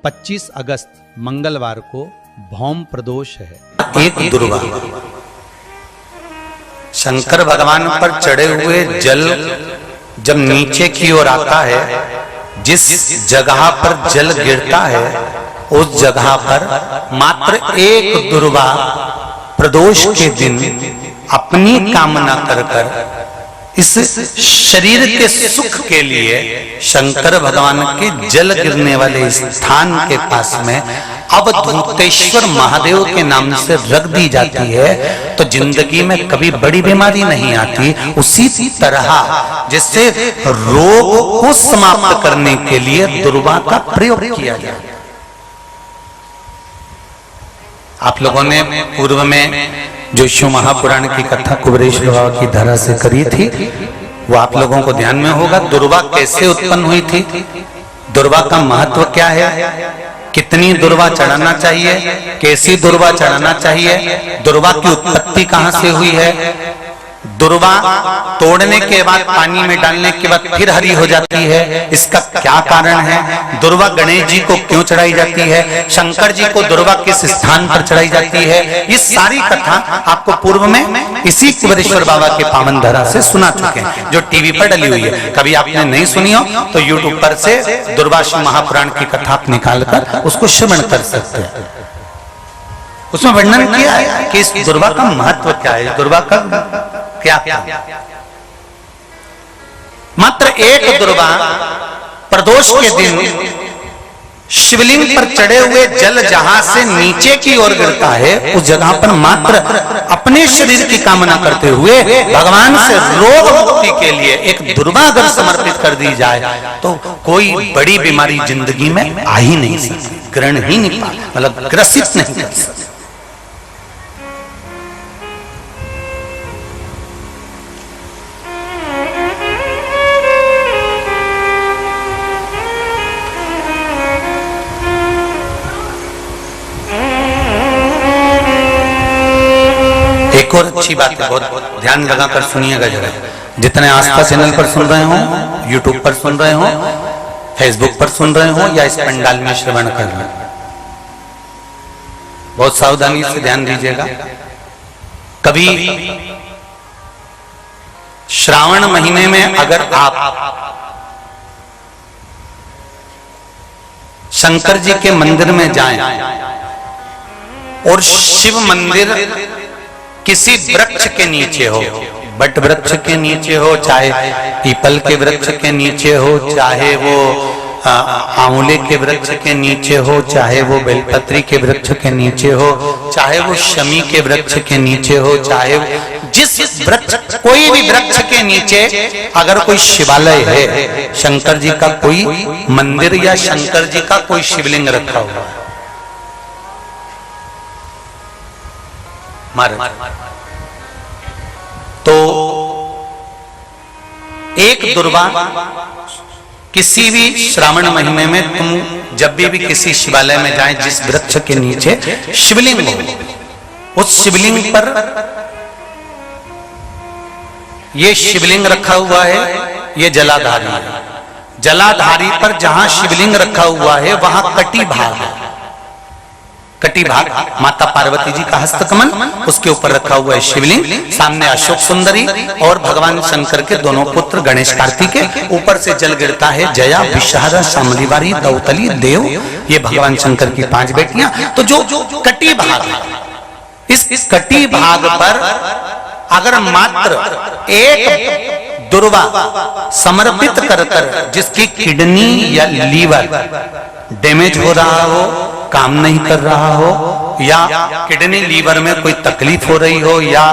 25 अगस्त मंगलवार को भौम प्रदोष है। एक दुर्वा शंकर भगवान पर चढ़े हुए जल जब नीचे की ओर आता है, जिस जगह पर जल गिरता है उस जगह पर मात्र एक दुर्वा प्रदोष के दिन अपनी कामना कर कर इस शरीर के सुख के लिए शंकर भगवान के जल गिरने वाले स्थान के पास में अवधूतेश्वर महादेव के नाम से रख दी जाती है, तो जिंदगी में कभी बड़ी बीमारी नहीं आती। उसी तरह जिससे रोग को समाप्त करने के लिए दुर्वा का प्रयोग किया गया। आप लोगों ने पूर्व में जो शिव महापुराण की कथा कुबेरेश्वर बाबा की धरा से करी थी, वो आप लोगों को ध्यान में होगा। दुर्वा कैसे उत्पन्न हुई थी, दुर्वा का महत्व क्या है, कितनी दुर्वा चढ़ाना चाहिए, कैसी दुर्वा चढ़ाना चाहिए, दुर्वा की उत्पत्ति कहां से हुई है, दुर्वा तोड़ने के बाद पानी में डालने के बाद फिर हरी हो जाती है, इसका क्या कारण है, दुर्वा गणेश जी को क्यों चढ़ाई जाती है, शंकर जी को दुर्वा किस स्थान पर चढ़ाई जाती है, ये सारी कथा आपको पूर्व में इसी कुबेरेश्वर बाबा के पावन धरा से सुना चुके हैं, जो टीवी पर डली हुई है। कभी आपने नहीं सुनी हो तो यूट्यूब पर से दुर्वा शिव महापुराण की कथा आप निकालकर उसको श्रवण कर सकते हैं। उसमें वर्णन किया है कि इस दुर्वा का महत्व क्या है, दुर्वा का क्या मात्र एक दुर्वा प्रदोष के दिन शिवलिंग पर चढ़े हुए जल जहां से नीचे की ओर गिरता है, उस जगह पर मात्र अपने शरीर की कामना करते हुए भगवान से रोग मुक्ति के लिए एक दुर्वा अगर समर्पित कर दी जाए तो कोई बड़ी बीमारी जिंदगी में आ ही नहीं सकती, ग्रहण ही नहीं पा, मतलब ग्रसित नहीं कर सकती। एक और अच्छी बात है, बहुत ध्यान लगाकर सुनिएगा जरा। जितने आस्था चैनल पर सुन रहे हो, यूट्यूब पर सुन रहे हो, फेसबुक पर सुन रहे हो या इस पंडाल में श्रवण कर रहे हो, बहुत सावधानी से ध्यान दीजिएगा। कभी श्रावण महीने में अगर आप शंकर जी के मंदिर में जाएं और शिव मंदिर किसी वृक्ष के नीचे हो, बट वृक्ष के नीचे हो, चाहे पीपल के वृक्ष के नीचे हो, चाहे वो आंवले के वृक्ष के नीचे हो, चाहे वो बेलपत्री के वृक्ष के नीचे हो, चाहे वो शमी के वृक्ष के नीचे हो, चाहे जिस वृक्ष, कोई भी वृक्ष के नीचे अगर कोई शिवालय है, शंकर जी का कोई मंदिर या शंकर जी का कोई शिवलिंग रखा हुआ है, तो एक दुर्वा किसी भी श्रावण महीने में तुम जब भी किसी शिवालय में जाएं, जिस वृक्ष के नीचे शिवलिंग हो, उस शिवलिंग पर ये शिवलिंग रखा हुआ है, ये जलाधारी है, जलाधारी पर जहां शिवलिंग रखा हुआ है वहां कटी भाग है, कटी भाग माता पार्वती जी का हस्तकमल, उसके ऊपर रखा हुआ है शिवलिंग, सामने अशोक सुंदरी और भगवान शंकर के दोनों पुत्र गणेश कार्तिकेय, ऊपर से जल गिरता है जया, विषहारा, शामलीवारी, दौतली, देव, ये भगवान शंकर की 5 बेटियां। तो जो कटी भाग है, इस कटी भाग पर अगर मात्र एक दुर्वा समर्पित कर कर, जिसकी किडनी या लीवर डैमेज हो रहा हो, काम नहीं कर रहा हो, या किडनी लीवर में कोई तकलीफ हो रही हो, या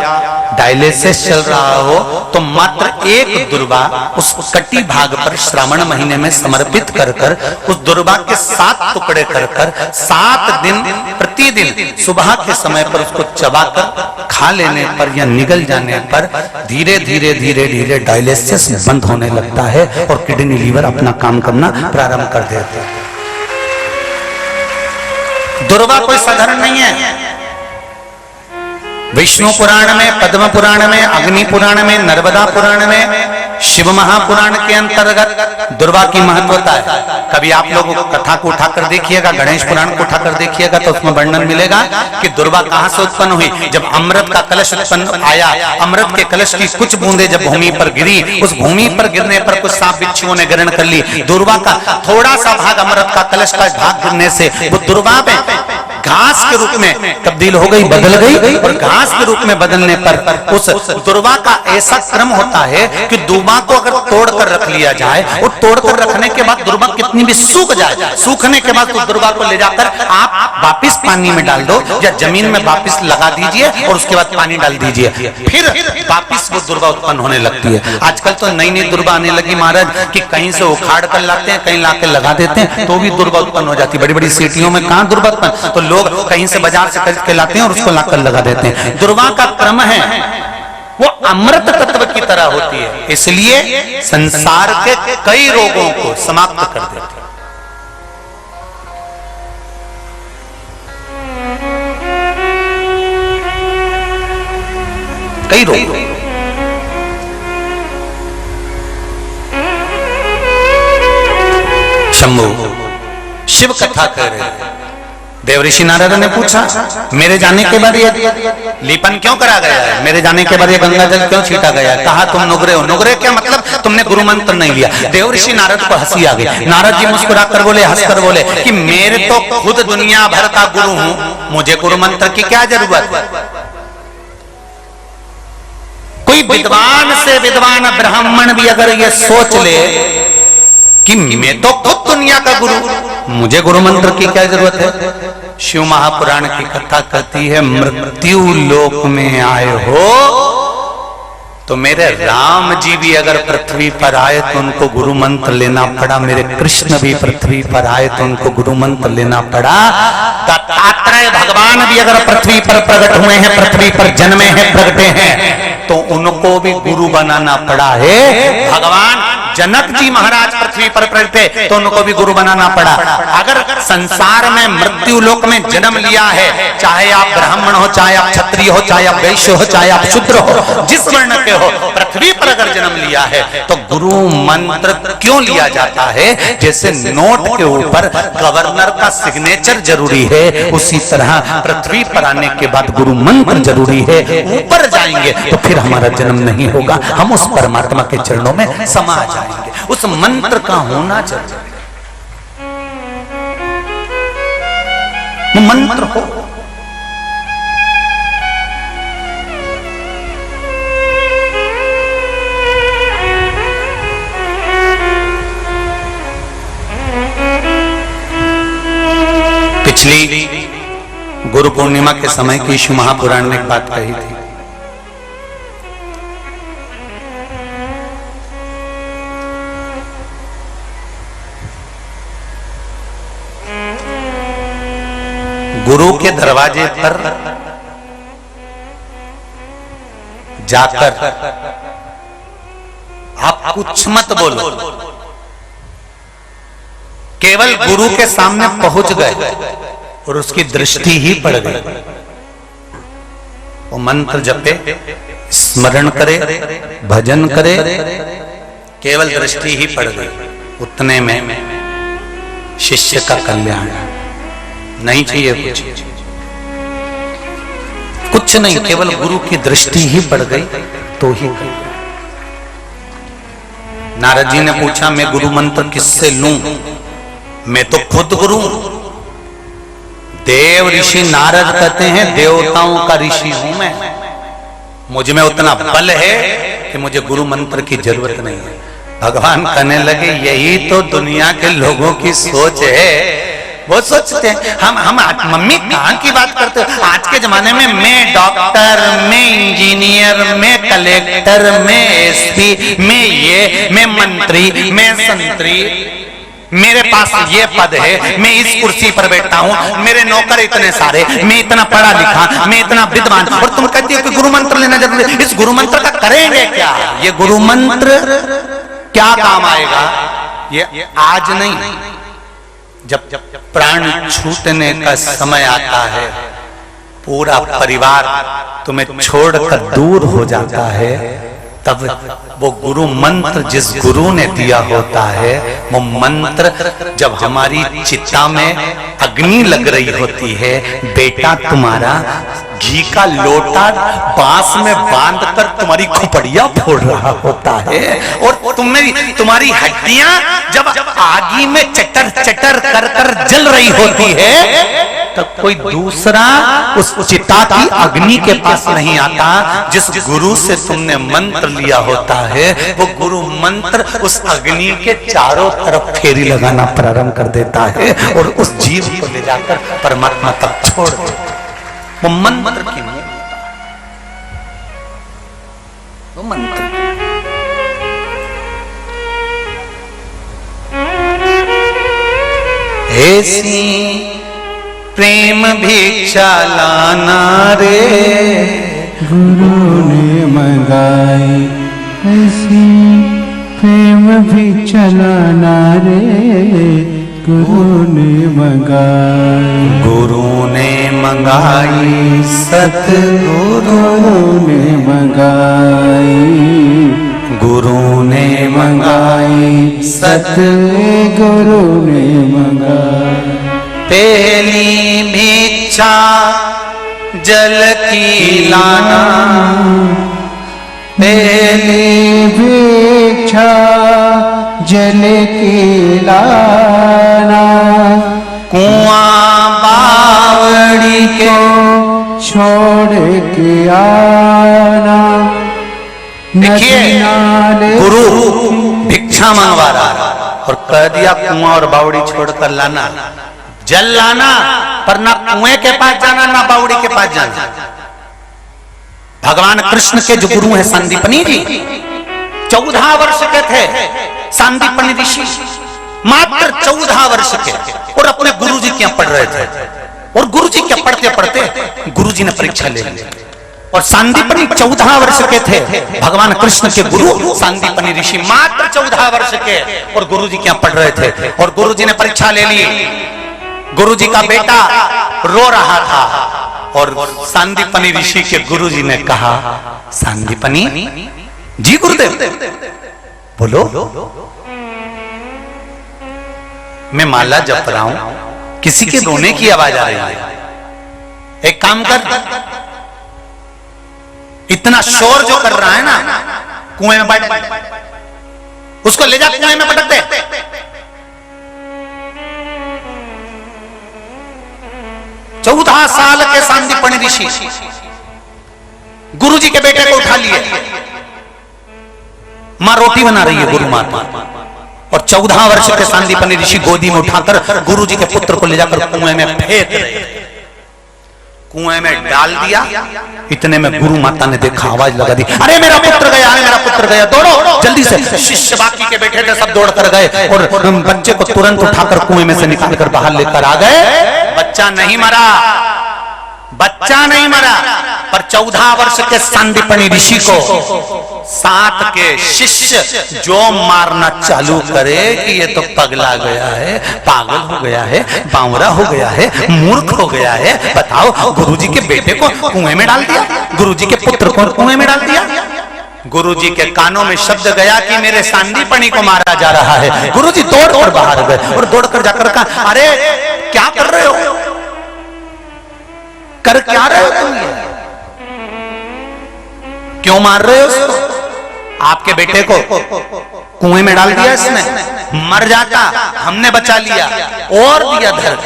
डायलिसिस चल रहा हो, तो मात्र एक दुर्वा उस कटी भाग पर श्रावण महीने में समर्पित कर कर, उस दुर्वा के 7 टुकड़े कर कर 7 दिन प्रतिदिन सुबह के समय पर उसको चबाकर खा लेने पर या निगल जाने पर धीरे धीरे धीरे धीरे डायलिसिस बंद होने लगता है और किडनी लीवर अपना काम करना प्रारंभ कर देते हैं। दुर्वा कोई साधारण नहीं है। विष्णु पुराण में, पद्म पुराण में, अग्नि पुराण में, नर्मदा पुराण में, शिव महापुराण के अंतर्गत दुर्वा की महत्वता है। कभी आप लोग कथा को उठाकर देखिएगा, गणेश पुराण को उठाकर देखिएगा तो उसमें वर्णन मिलेगा कि दुर्वा कहां से उत्पन्न हुई। जब अमृत का कलश उत्पन्न आया, अमृत के कलश की कुछ बूंदें जब भूमि पर गिरी, उस भूमि पर गिरने पर कुछ सांप बिच्छुओं ने ग्रहण कर ली। दुर्वा का थोड़ा सा भाग, अमृत का कलश का भाग गिरने से वो दुर्वा में घास के रूप में तब्दील हो गई, बदल गई। और घास के रूप में बदलने पर उस दुर्वा का ऐसा क्रम होता है कि दुर्वा को अगर तोड़कर रख लिया जाए और तोड़कर रखने के बाद दुर्वा कितनी भी सूख जाए, सूखने के बाद उस दुर्वा को ले जाकर आप वापिस पानी में डाल दो या जमीन में वापिस लगा दीजिए और उसके बाद पानी डाल दीजिए, फिर वापिस वो दुर्वा उत्पन्न होने लगती है। आजकल तो नई नई दुर्वा आने लगी महाराज कि कहीं से उखाड़ कर लाते हैं, कहीं लाकर लगा देते हैं तो भी दुर्वा उत्पन्न हो जाती है। बड़ी बड़ी सिटियों में कहां दुर्वा उत्पन्न, तो लोग कहीं से बाजार से खरीद के लाते हैं और उसको लाकर लगा देते हैं। दुर्वा का क्रम है वो अमृत तत्व की तरह होती है, इसलिए संसार के कई रोगों को समाप्त कर देती है। कई रोग शंभु शिव कथा कर रहे हैं। देवऋषि नारद ने पूछा मेरे जाने के बाद ये लीपन क्यों करा गया है, मेरे जाने के बाद ये गंगा जल क्यों छीटा गया है, कहा तुम नुगरे हो। नुगरे क्या मतलब, तुमने गुरु मंत्र नहीं लिया। देवऋषि नारद को हंसी आ गई। नारद जी मुस्कुराकर बोले, हंसकर बोले कि मेरे तो खुद दुनिया भर का गुरु हूं, मुझे गुरु मंत्र की क्या जरूरत है। कोई विद्वान से विद्वान ब्राह्मण भी अगर ये सोच ले कि मैं तो खुद दुनिया का गुरु, मुझे गुरु मंत्र की क्या जरूरत है। शिव महापुराण की कथा कहती है मृत्यु लोक में आए हो तो मेरे राम जी भी अगर पृथ्वी पर आए तो उनको गुरु मंत्र लेना पड़ा, मेरे कृष्ण भी पृथ्वी पर आए तो उनको गुरु मंत्र लेना पड़ा। दत्तात्रेय भगवान भी अगर पृथ्वी पर प्रकट हुए हैं, पृथ्वी पर जन्मे हैं, प्रगटे हैं तो उनको भी गुरु बनाना पड़ा है। भगवान जनक जी महाराज पृथ्वी पर प्रगटे तो उनको भी गुरु बनाना पड़ा। अगर संसार में मृत्यु लोक में जन्म लिया है, चाहे आप ब्राह्मण हो, चाहे आप क्षत्रिय हो, चाहे आप वैश्य हो, चाहे आप शूद्र हो, जिस वर्ण के हो, पृथ्वी पर अगर जन्म लिया है तो गुरु मंत्र क्यों लिया जाता है। जैसे नोट के ऊपर गवर्नर का सिग्नेचर जरूरी है, उसी तरह पृथ्वी पर आने के बाद गुरु मंत्र जरूरी है। ऊपर जाएंगे तो फिर हमारा जन्म नहीं होगा, हम उस परमात्मा के चरणों में समा जाएंगे। उस मंत्र का होना चाहिए, वो मंत्र हो। पिछली गुरु पूर्णिमा के समय की शिव महापुराण ने एक बात कही थी। गुरु के दरवाजे पर जाकर आप कुछ मत बोलो, केवल गुरु के सामने पहुंच गए और उसकी दृष्टि ही पड़ गई। वो मंत्र जपे, स्मरण करे, भजन करे, केवल दृष्टि ही पड़ गई। उतने में शिष्य का कल्याण, नहीं चाहिए कुछ नहीं, केवल गुरु की दृष्टि ही पड़ गई तो ही। नारद जी ने पूछा मैं गुरु मंत्र किससे लूं, मैं तो खुद गुरु। देव ऋषि नारद कहते हैं देवताओं का ऋषि हूं मैं, मुझ में उतना बल है कि मुझे गुरु मंत्र की जरूरत नहीं है। भगवान कहने लगे यही तो दुनिया के लोगों की सोच है। वो सोचते हैं हम मम्मी कहां की बात करते हो। आज के जमाने में मैं डॉक्टर, मैं इंजीनियर, मैं कलेक्टर, मैं एसपी, मैं मंत्री, मैं संतरी, मेरे पास ये पद है, मैं इस कुर्सी पर बैठा हूं, मेरे नौकर इतने सारे, मैं इतना पढ़ा लिखा, मैं इतना विद्वान, और तुम कहती हो कि गुरु मंत्र लेना जरूरी है। इस गुरु मंत्र का करेंगे क्या? ये गुरु मंत्र क्या काम आएगा? ये आज नहीं, जब प्राण छूटने का समय आता है, पूरा परिवार तुम्हें छोड़कर दूर हो जाता है, तब वो गुरु मंत्र जिस गुरु ने दिया होता है, वो मंत्र जब हमारी चिता में अग्नि लग रही होती है, बेटा तुम्हारा घी का लोटा बांस में बांधकर तुम्हारी खोपड़ियां फोड़ रहा होता है, और तुम्हारी हड्डियां जब आगी में चटर चटर कर कर जल रही होती है, तब कोई दूसरा उस चिता की अग्नि के पास नहीं आता। जिस गुरु से तुमने मंत्र लिया होता है, वो गुरु मंत्र उस अग्नि के चारों तरफ फेरी लगाना प्रारंभ कर देता है और उस जीव को ले जाकर परमात्मा तक छोड़ देता है। वो मंत्र की वो मंत्र ऐसी प्रेम भिक्षा लाना रे गुरु ने मंगाई, ऐसी प्रेम भिक्षा लाना रे गुरु ने मंगाई। गुरु ने मंगाई, सतगुरु ने मंगाई, गुरु ने मंगाई, सतगुरु ने मंगाई। पहली भिक्षा जल की लाना, पहली भिक्षा जल की लाना, कुआं बावड़ी के छोड़ के आना। देखिए, गुरु भिक्षा मंगवा रहा और कह दिया कुआं और बावड़ी छोड़कर लाना, जल लाना, पर ना कुएं के पास जाना ना बावड़ी के पास जाना। भगवान कृष्ण के जो गुरु हैं संदीपनी जी, 14 वर्ष के थे संदीपनी ऋषि, मात्र 14 वर्ष के, और अपने गुरु जी के यहाँ पढ़ रहे थे। और गुरु जी के पढ़ते पढ़ते गुरु जी ने परीक्षा ले ली, और संदीपनी 14 वर्ष के थे। भगवान कृष्ण के गुरु संदीपनी ऋषि मात्र 14 वर्ष के, और गुरु जी के यहाँ पढ़ रहे थे, और गुरु जी ने परीक्षा ले ली। गुरु जी का बेटा रो रहा था, और संदीपनी ऋषि के गुरु जी ने कहा, संदीपनी जी गुरुदेव बोलो, मैं माला जप रहा हूं, किसी के रोने की आवाज आ रही है, एक काम कर, इतना शोर जो कर रहा है ना, कुएं में बैठ, उसको ले जा कुएं में पटक दे। 14 साल के संदीपनी ऋषि गुरु जी के बेटे को उठा लिए, मां रोटी बना रही है गुरु माता, और 14 वर्ष के संदीपनी ऋषि गोदी में उठाकर गुरु जी के पुत्र को ले जाकर कुएं में फेंक रहे थे। कुएं में डाल दिया, इतने में गुरु माता ने देखा, आवाज लगा दी, अरे मेरा पुत्र गया, अरे मेरा पुत्र गया, दौड़ो जल्दी से। शिष्य बाकी के बैठे थे सब दौड़ कर गए और बच्चे को तुरंत उठाकर कुएं में से निकालकर बाहर लेकर आ गए। बच्चा नहीं मरा, बच्चा नहीं मरा, पर 14 वर्ष के संदीपनी ऋषि को 7 के शिष्य जो मारना चालू करे कि ये तो पगला गया है, पागल हो गया है, बावरा हो गया है, मूर्ख हो गया है। बताओ, गुरुजी के बेटे को कुएं में डाल दिया, गुरुजी के पुत्र को कुएं में डाल दिया। गुरुजी के कानों में शब्द गया कि मेरे संदीपनी को मारा जा रहा है। गुरुजी दौड़कर बाहर गए और दौड़कर जाकर कहा, अरे क्या कर रहे हो, कर क्या रहे हो तुम, क्यों मार रहे हो उसको? आपके बेटे को कुएं में डाल दिया इसने, मर जाता, हमने बचा लिया और दिया धर।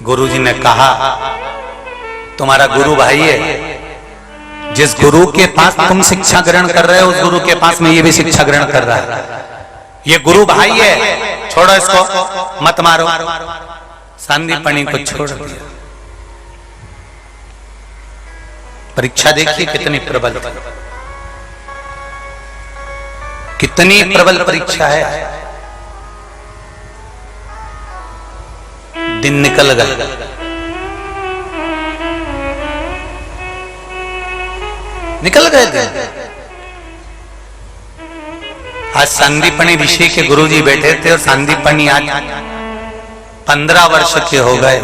गुरुजी ने कहा, तुम्हारा गुरु भाई है, जिस गुरु के पास तुम शिक्षा ग्रहण कर रहे हो उस गुरु के पास में ये भी शिक्षा ग्रहण कर रहा है। ये गुरु भाई है, छोड़ो इसको, मत मारो। संदीपनी को छोड़ दिया। परीक्षा देखिए कितनी प्रबल, कितनी प्रबल परीक्षा है। दिन निकल गए, निकल गए दिन। आज संदीपनी ऋषि के गुरुजी बैठे थे और संदीपनी आज 15 वर्ष के हो गए,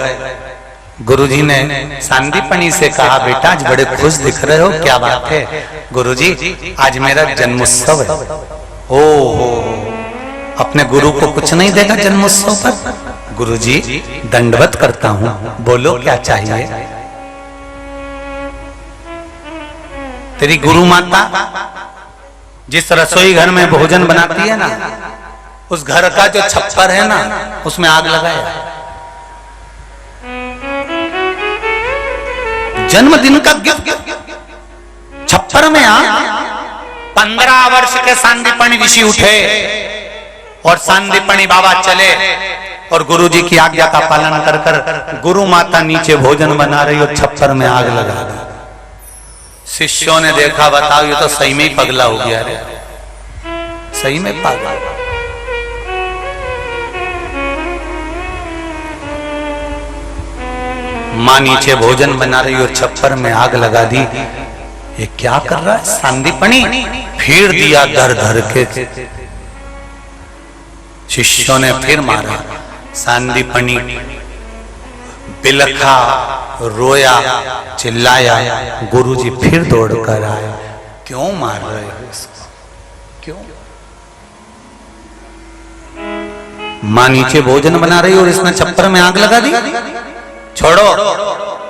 गुरुजी ने सांदीपनी से कहा, बेटा आज बड़े खुश दिख रहे हो, क्या बात है? गुरुजी आज मेरा जन्मोत्सव है। ओ अपने गुरु को कुछ नहीं देगा जन्मोत्सव पर? गुरुजी दंडवत करता हूं, बोलो क्या चाहिए? तेरी गुरु माता जिस रसोई घर में भोजन बनाती है ना, उस घर का जो छप्पर है ना, उसमें आग लगाए। जन्मदिन का गिफ्ट छप्पर में आग। 15 वर्ष के सांदीपनी ऋषि उठे और सांदीपनी बाबा चले और गुरुजी की आज्ञा का पालन कर कर गुरु माता नीचे भोजन बना रही और छप्पर में आग लगा दी। शिष्यों ने देखा, बताओ ये तो सही में ही पगला हो गया रे, सही में पागल। मां नीचे भोजन बना रही और छप्पर में आग लगा दी। ये क्या कर रहा है सांदीपनी? फिर दिया धर धर के। शिष्यों ने फिर मारा। सांदीपनी बिलखा, रोया, चिल्लाया। गुरुजी फिर दौड़ कर आए। क्यों मार रहे हो इसको? क्यों? मां नीचे भोजन बना रही और इसने छप्पर में आग लगा दी। छोड़ो,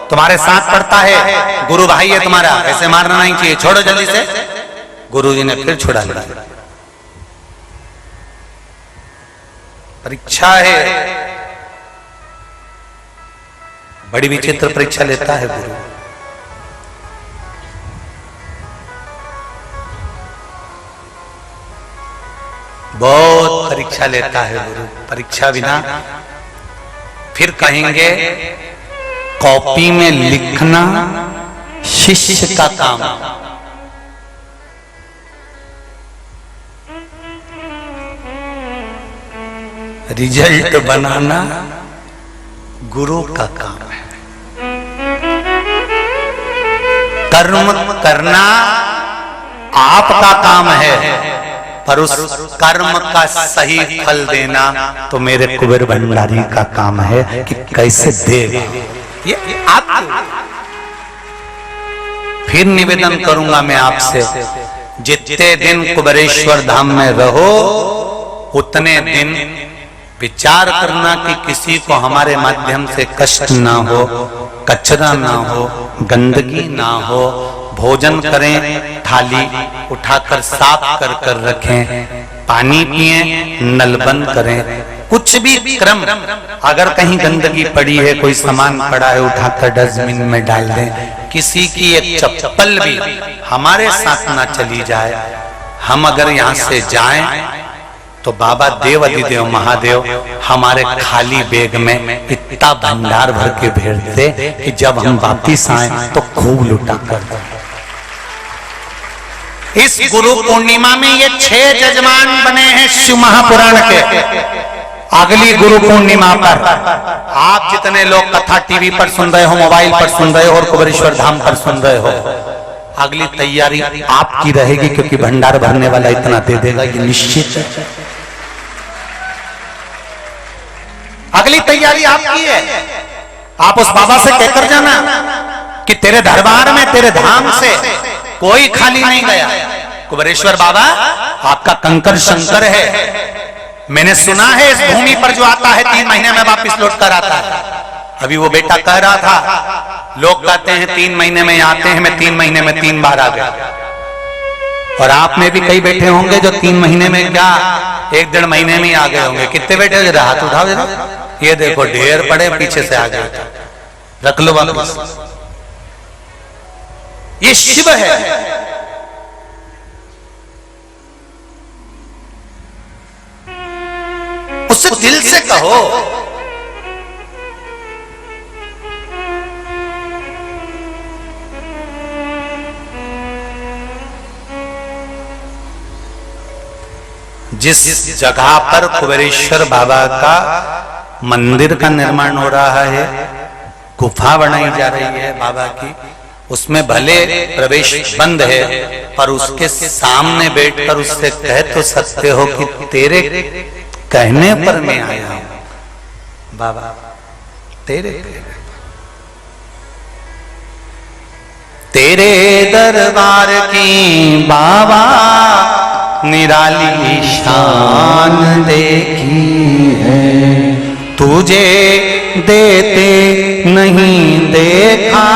तुम्हारे साथ पड़ता है, गुरु भाई है तुम्हारा, ऐसे मारना नहीं चाहिए, छोड़ो जल्दी से। गुरुजी ने फिर छुड़ा लिया। परीक्षा है, बड़ी विचित्र परीक्षा लेता है गुरु। बहुत परीक्षा लेता है गुरु। परीक्षा बिना फिर कहेंगे कॉपी में लिखना शिष्य का काम, रिजल्ट बनाना गुरु का काम है। कर्म करना आपका काम है, पर उस कर्म का सही फल देना तो मेरे कुबेर भंडारी का काम है कि कैसे देगा। ये आप फिर निवेदन करूंगा मैं आपसे, जितने दिन कुबेरेश्वर धाम में रहो उतने दिन विचार करना कि किसी को हमारे माध्यम से कष्ट ना हो, कचरा ना हो, गंदगी ना हो। भोजन करें, थाली उठाकर साफ कर कर रखें, पानी पिए, नल बंद करें। कुछ भी क्रम, अगर कहीं गंदगी पड़ी है, कोई सामान पड़ा है, उठाकर डस्टबिन में डाल दें। किसी की एक चप्पल भी हमारे साथ ना चली जाए। हम अगर यहाँ से जाएं तो बाबा देव अधिदेव महादेव हमारे खाली बैग में इतना भंडार भर के भेजते कि जब हम वापिस आए तो खूब लुटा कर दें। इस गुरु पूर्णिमा में ये 6 जजमान बने हैं शिव महापुराण के। अगली गुरु पूर्णिमा पर आप जितने लोग कथा टीवी पर सुन रहे हो, मोबाइल पर सुन रहे हो और कुबेरेश्वर धाम पर सुन रहे हो, अगली तैयारी आपकी रहेगी, क्योंकि भंडार भरने वाला इतना दे देगा, ये निश्चित है। अगली तैयारी आपकी है। आप उस बाबा से कहकर जाना कि तेरे दरबार में, तेरे धाम से कोई खाली नहीं गया। कुबेरेश्वर बाबा आपका कंकर शंकर है। मैंने सुना है इस भूमि पर जो आता है 3 महीने में वापस लौट कर आता है। अभी वो बेटा कह रहा था, लोग कहते हैं 3 महीने में आते हैं, मैं 3 महीने में 3 बार आ गया। और आप में भी कई बैठे होंगे जो 3 महीने में क्या 1-1.5 महीने में ही आ गए होंगे। कितने बैठे? जरा हाथ उठाओ जरा। ये देखो ढेर पड़े, पीछे से आ गए। रख लो वापस। ये शिव है। उससे दिल से कहो, जिस जगह पर कुबेरेश्वर बाबा का मंदिर का निर्माण हो रहा है, गुफा बनाई जा रही है बाबा की, उसमें भले प्रवेश बंद है, पर उसके सामने बैठकर उससे कह तो सकते हो कि तेरे कहने पर मैं आया हूं बाबा, तेरे तेरे दरबार की बाबा निराली शान देखी है, तुझे देते नहीं देखा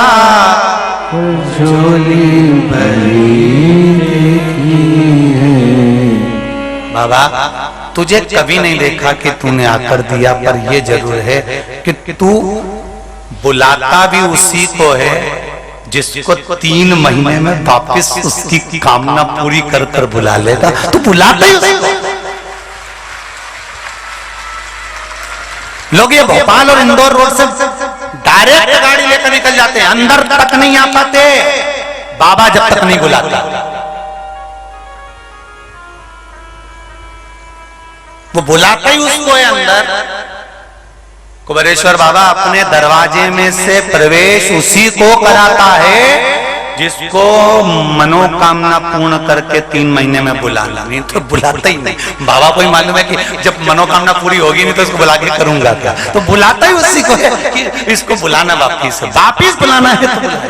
झोली भरी देखी है। बाबा तुझे कभी नहीं देखा कि तूने आकर दिया, पर ये जरूर है कि तू बुलाता भी उसी को है जिसको 3 महीने में वापस उसकी कामना पूरी कर कर बुला लेगा। तू बुलाता ही उसको। लोग ये भोपाल और इंदौर रोड से डायरेक्ट गाड़ी लेकर निकल जाते हैं, अंदर तक नहीं आ पाते बाबा जब तक नहीं बुलाता। वो बुलाता ही उसको है अंदर। कुबेरेश्वर बाबा अपने दरवाजे में से प्रवेश उसी को कराता है जिसको मनोकामना पूर्ण करके 3 महीने में बुलाना, नहीं तो बुलाता ही नहीं। बाबा को ही मालूम है कि जब मनोकामना पूरी होगी नहीं तो उसको बुला के करूंगा क्या, तो बुलाता ही उसी को है कि इसको बुलाना वापिस बुलाना है तो बुलाए।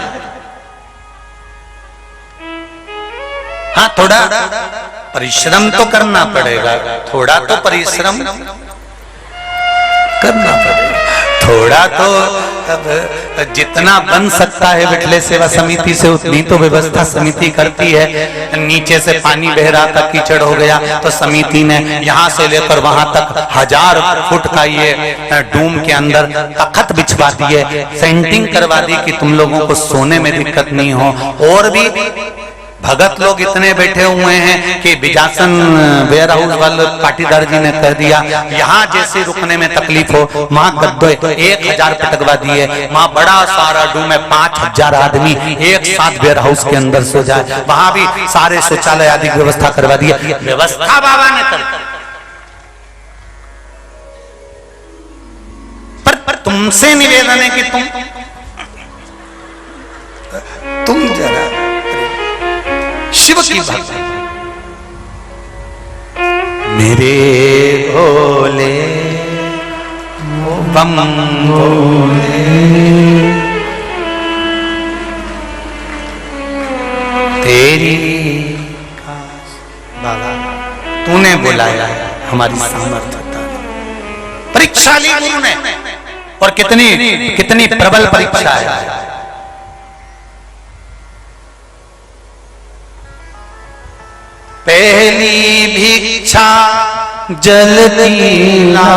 हाँ थोड़ा परिश्रम तो करना पड़ेगा, थोड़ा तो परिश्रम करना पड़ेगा, थोड़ा तो जितना बन सकता है विठले सेवा समिति से उतनी तो व्यवस्था समिति करती है। नीचे से पानी बह रहा था, कीचड़ हो गया, तो समिति ने यहाँ से लेकर वहां तक 1000 फुट का ये डूम के अंदर तख्त बिछवा दिए, सेंटिंग करवा दी कि तुम लोगों को सोने में दिक्कत नहीं हो। और भी भगत लोग इतने बैठे हुए हैं कि बिजासन वेयर हाउस वाले पाटीदार जी ने कह दिया यहाँ जैसे रुकने में तकलीफ हो वहां गद्दे 1000 पटकवा दिए, वहां बड़ा सारा डूम है, 5000 आदमी एक साथ वेयर हाउस के अंदर सो जाए, वहां भी सारे शौचालय आदि व्यवस्था करवा दिए। व्यवस्था बाबा ने कर, पर तुमसे निवेदन है कि तुम जरा शिव की भक्ति मेरे भोले बम भोले तेरी बाबा तूने बुलाया हमारी सामर्थ्यता, परीक्षा ली गुरु ने, और कितनी प्रबल परीक्षा है। पहली भिक्षा जल लाना,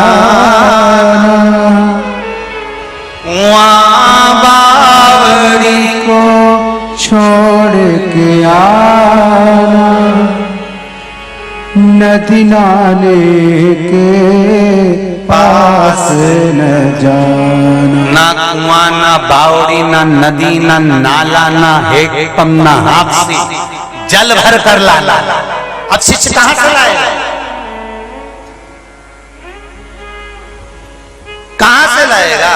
बावड़ी को छोड़ के आना, नदी नाले के पास न जाना। ना कुआं ना बावड़ी ना नदी ना नाला ना हेडपंप ना हापसी, जल भर कर लाना। अब शिष्य कहां से लाएगा, कहां से लाएगा?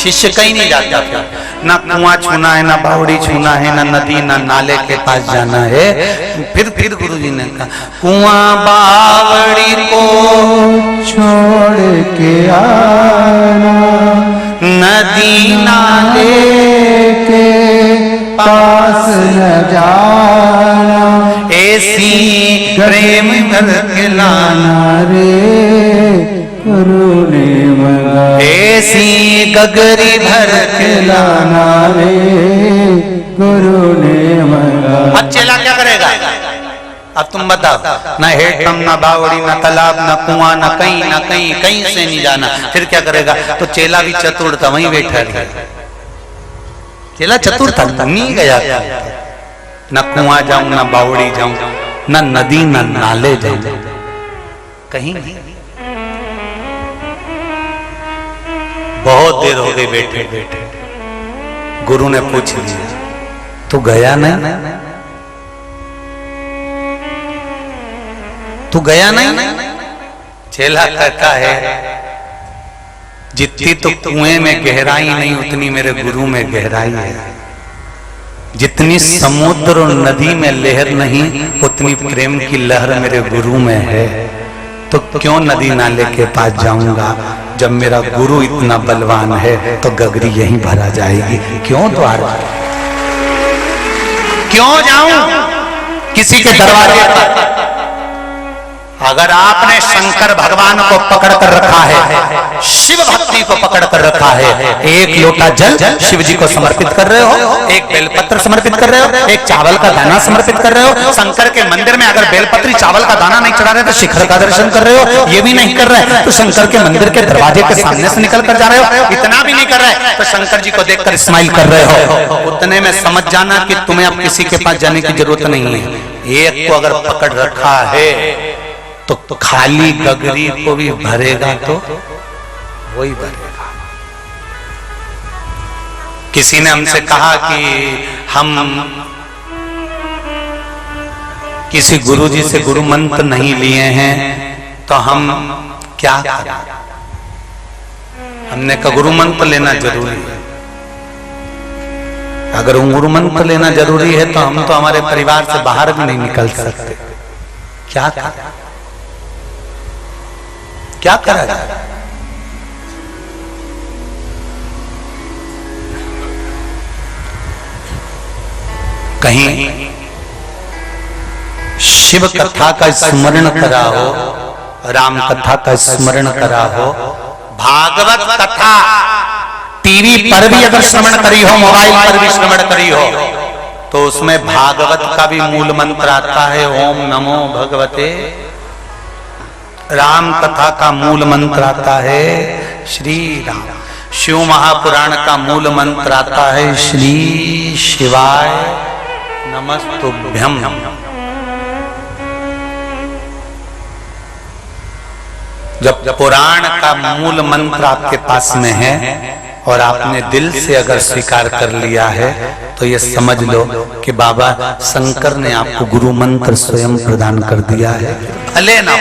शिष्य कहीं नहीं जाता था, ना कुआं छूना है, ना बावड़ी छूना है, ना नदी ना नाले के पास जाना है। फिर गुरुजी ने कहा कुआं बावड़ी को छोड़ के आना, नदी नाले के पास न जाना, ऐसी प्रेम कर के लाना रे गुरु ने मंगा, ऐसी गगरी भर के लाना रे गुरु ने मंगा। अब चेला क्या करेगा? अब तुम बताओ, ना हेडपंप ना बावड़ी ना तालाब ना कुआं ना कहीं से नहीं जाना, फिर क्या करेगा? तो चेला भी चतुर था, वहीं बैठा रहा। चेला चतुर था, नहीं गया, ना कुआं जाऊं ना बावड़ी जाऊं ना नदी ना नाले जाऊं, कहीं नहीं। बहुत देर हो गई बैठे बैठे, गुरु ने पूछ लिया तू गया नहीं, तू गया नहीं? चेला कहता है जितनी तो कुएं में गहराई नहीं उतनी मेरे गुरु में गहराई है, जितनी समुद्र और नदी में लहर नहीं उतनी प्रेम की लहर मेरे गुरु में है। तो क्यों नदी नाले के पास जाऊंगा? जब मेरा गुरु इतना बलवान है तो गगरी यहीं भरा जाएगी। क्यों द्वार क्यों जाऊं किसी के दरवाजे पर? अगर आपने शंकर भगवान को पकड़ कर रखा है, शिव भक्ति को पकड़ कर रखा है, एक लोटा जल शिव जी को समर्पित कर रहे हो, एक बेलपत्र समर्पित कर रहे हो, एक चावल का दाना समर्पित कर रहे हो। शंकर के मंदिर में अगर बेलपत्री चावल का दाना नहीं चढ़ा रहे तो शिखर का दर्शन कर रहे हो, ये भी नहीं कर रहे तो शंकर के मंदिर के दरवाजे के सामने से निकल कर जा रहे हो, इतना भी नहीं कर रहे तो शंकर जी को देखकर स्माइल कर रहे हो। उतने में समझ जाना कि तुम्हें अब किसी के पास जाने की जरूरत नहीं है। एक को अगर पकड़ रखा है तो खाली गगरी को भी भरेगा तो वही भरेगा। किसी ने हमसे कहा कि हम किसी गुरुजी से गुरु मंत्र नहीं लिए हैं तो हम क्या करें? हमने कहा गुरु मंत्र लेना जरूरी है। अगर गुरु मंत्र लेना जरूरी है तो हम तो हमारे परिवार से बाहर भी नहीं निकल सकते। क्या करा जाए? कहीं शिव कथा का स्मरण करा हो, राम कथा का स्मरण करा हो, भागवत कथा टीवी पर भी अगर श्रवण करी हो, मोबाइल पर भी श्रवण करी हो, तो उसमें भागवत का भी मूल मंत्र आता है, ओम नमो भगवते। राम कथा का मूल मंत्र आता है श्री राम। शिव महापुराण का मूल मंत्र आता है श्री शिवाय नमस्तुभ्यम। जब पुराण का मूल मंत्र आपके पास में है और आपने दिल से अगर स्वीकार कर लिया है तो ये समझ लो कि बाबा शंकर ने आपको गुरु मंत्र स्वयं प्रदान कर दिया है। भले ना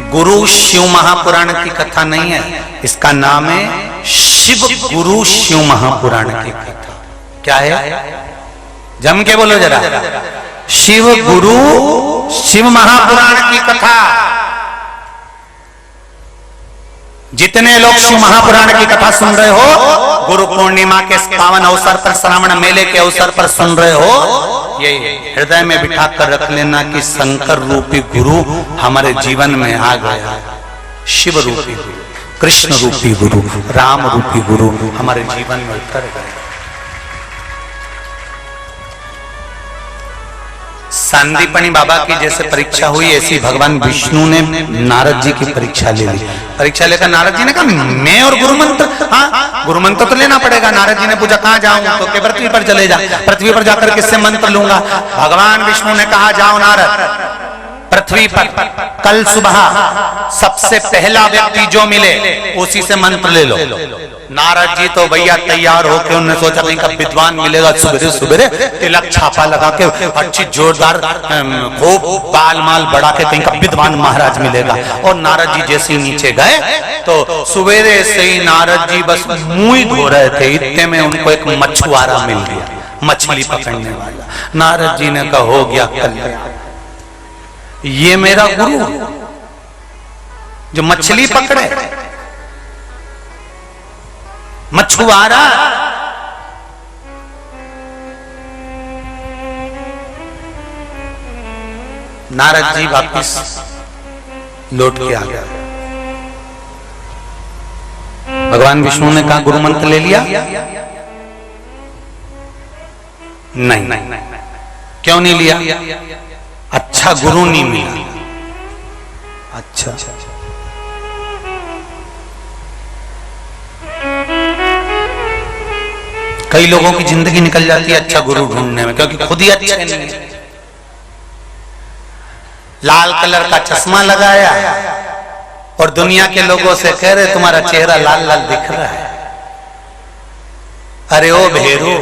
गुरु शिव महापुराण की कथा नहीं है, इसका नाम है शिव गुरु शिव महापुराण की कथा। क्या है? जम के बोलो जरा। शिव गुरु शिव महापुराण की कथा। जितने लोग शिव महापुराण की कथा सुन रहे हो, गुरु पूर्णिमा के पावन अवसर पर, श्रावण मेले के अवसर पर सुन रहे हो, ये हृदय में बिठा कर रख लेना कि शंकर रूपी गुरु हमारे जीवन में आ गया। शिव रूपी गुरु, कृष्ण रूपी गुरु, राम रूपी गुरु हमारे जीवन में उतर गए। सांदीपनी बाबा की जैसे परीक्षा हुई, ऐसी भगवान विष्णु ने नारद जी की परीक्षा ले ली। परीक्षा लेकर नारद जी ने कहा मैं और गुरु मंत्र, हाँ गुरु मंत्र तो लेना पड़ेगा। नारद जी ने पूछा कहाँ जाऊं? तो के पृथ्वी पर चले जा। पृथ्वी पर जाकर किससे मंत्र लूंगा? भगवान विष्णु ने कहा जाओ नारद, पृथ्वी पर कल सुबह सबसे पहला व्यक्ति जो मिले उसी से मंत्र ले लो। नारद जी तो भैया तैयार होकर उन्होंने सोचा कहीं का विद्वान मिलेगा, सुबह सुबह तिलक छापा लगा के अच्छी जोरदार खूब बाल माल बढ़ा के कहीं का विद्वान महाराज मिलेगा। और नारद जी जैसे ही नीचे गए तो सवेरे से ही नारद जी बस मुंह ही धो रहे थे, इतने में उनको एक मछुआरा मिल गया, मछली पकड़ने वाला। नारद जी ने कहा हो गया कल्याण, ये मेरा गुरु जो मछली पकड़े, मछुआरा। नारद जी वापिस लौट के आ गया। भगवान विष्णु ने कहा गुरु मंत्र ले लिया? नहीं। क्यों नहीं लिया? अच्छा गुरु नहीं मिला। अच्छा कई लोगों की जिंदगी निकल जाती है अच्छा गुरु ढूंढने में, क्योंकि खुद ही अच्छे नहीं है। लाल कलर का चश्मा लगाया और दुनिया के लोगों से कह रहे तुम्हारा चेहरा लाल लाल दिख रहा है। अरे ओ भेरू,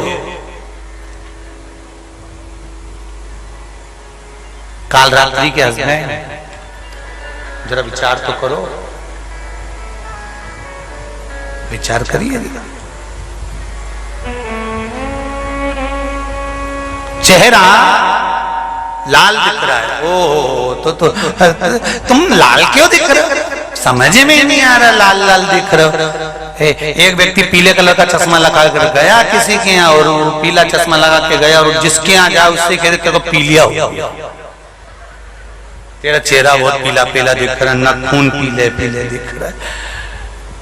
काल रात्रि के हस्बैंड, जरा विचार तो करो, विचार करिए। चेहरा लाल दिख रहा है। ओ तो तुम लाल क्यों दिख रहे हो? समझ में नहीं आ रहा लाल लाल दिख रहे हो। एक व्यक्ति पीले कलर का चश्मा लगा कर गया किसी के यहाँ, और वो पीला चश्मा लगा के गया, और जिसके यहाँ जाए उससे कह तेरे को पीलिया हो, तेरा चेहरा बहुत पीला पीला दिख रहा है, नाखून पीले पीले दिख रहा है,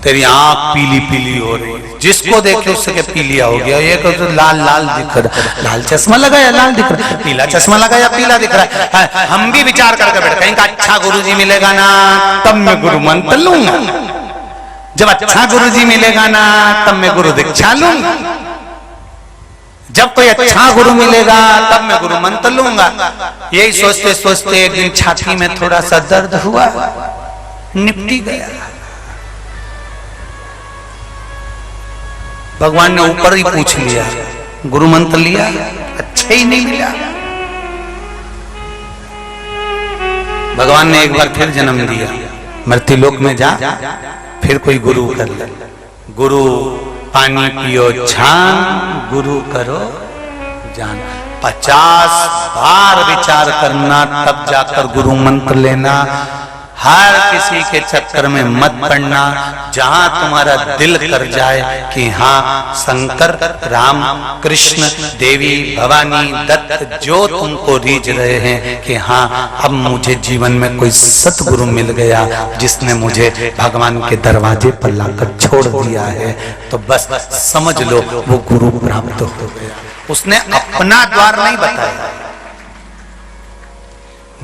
तेरी आंख पीली पीली हो रही है, जिसको देखे उससे के पीलिया हो गया। ये तो लाल लाल दिख रहा है, लाल चश्मा लगाया लाल दिख रहा है, पीला चश्मा लगाया पीला दिख रहा है। हम भी विचार करके बैठ, कहीं का अच्छा गुरुजी मिलेगा ना तब मैं गुरु मंत्र लूंगा, जब अच्छा गुरुजी मिलेगा ना तब मैं गुरु दीक्षा लूंगा, जब कोई अच्छा गुरु मिलेगा तब मैं गुरु मंत्र लूंगा। यही सोचते सोचते एक दिन छाती में थोड़ा सा दर्द हुआ, निपटी गया। भगवान ने ऊपर ही पूछ लिया, गुरु मंत्र लिया, अच्छा ही नहीं मिला। भगवान ने एक बार फिर जन्म दिया, मृत्युलोक में जा, फिर कोई गुरु कर ले। गुरु पानी पियो छान, गुरु करो जान। 50 बार विचार करना तब जाकर गुरु मंत्र लेना। हर किसी के चक्कर में मत पड़ना। जहां तुम्हारा दिल कर जाए कि हाँ शंकर, राम, कृष्ण, देवी, भवानी, दत्त जो तुमको रीझ रहे हैं कि हाँ अब मुझे जीवन में कोई सतगुरु मिल गया जिसने मुझे भगवान के दरवाजे पर लाकर छोड़ दिया है, तो बस समझ लो वो गुरु प्राप्त हो गया। उसने अपना द्वार नहीं बताया।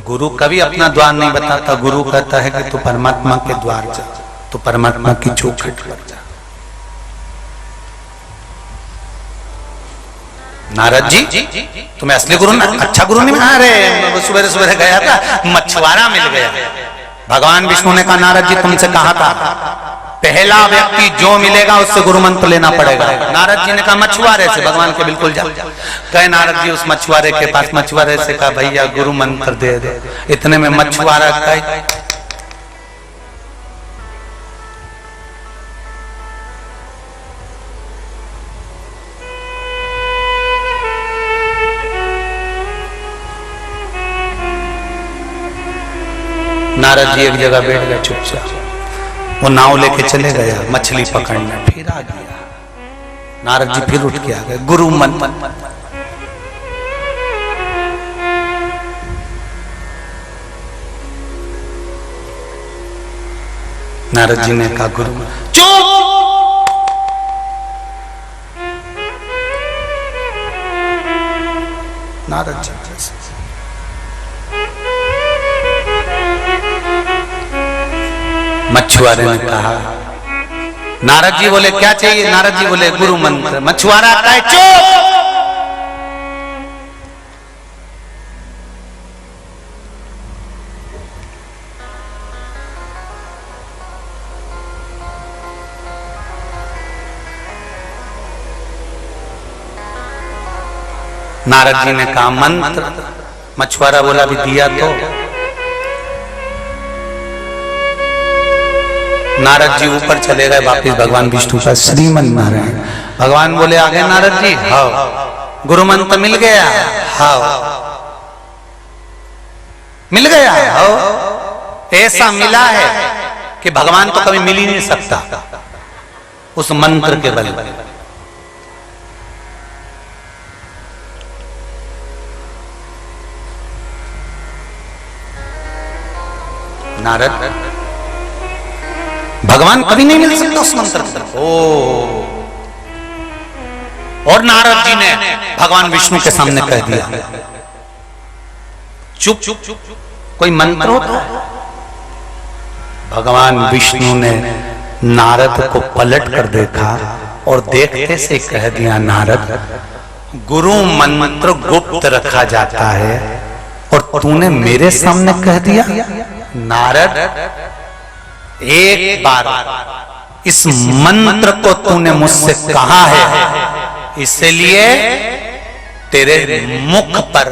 गुरु कभी अपना द्वार नहीं बताता। गुरु कहता है कि तू परमात्मा के द्वार जा, तू परमात्मा की चौखट पर जा। नारद जी तुम्हें असली गुरु ना, अच्छा गुरु नहीं मिला। अरे सुबह सुबह गया था, मछुआरा मिल गया। भगवान विष्णु ने कहा नारद जी तुमसे कहा था पहला व्यक्ति जो मिलेगा उससे गुरु मंत्र लेना पड़ेगा। नारद जी ने कहा मछुआरे से। भगवान के बिल्कुल जा गए नारद जी उस मछुआरे के पास। मछुआरे से कहा भैया गुरु मंत्र दे दे। इतने में मछुआरा कहा नारद जी एक जगह बैठ गए चुपचाप। वो नाव लेके चले गया मछली पकड़ने, फिर आ गया। नारद जी फिर उठ के आ गए, गुरु मंत्र। नारद जी ने कहा गुरु चुप। नारद जी मछुआरे ने कहा, नारद जी बोले क्या चाहिए? नारद जी बोले गुरु मंत्र। मछुआरा कहे चुप। नारद जी ने कहा मंत्र। मछुआरा बोला भी दिया तो। नारद जी ऊपर चले गए वापिस भगवान विष्णु का श्रीमन नारायण। भगवान बोले आ गए नारद जी? हाँ। गुरु मंत्र मिल गया? हाँ। मिल गया? हाँ। ऐसा मिला है कि भगवान तो कभी मिल ही नहीं सकता उस मंत्र के बल पर। नारद भगवान कभी नहीं मिल सकता उस मंत्र से। और नारद जी ने भगवान विष्णु के सामने कह दिया चुप चुप चुप, कोई मंत्र होता है? भगवान विष्णु ने नारद को पलट कर देखा और देखते से कह दिया नारद गुरु मंत्र गुप्त रखा जाता है और तूने मेरे सामने कह दिया। नारद एक बार इस मंत्र को तूने मुझसे कहा है, इसलिए तेरे मुख पर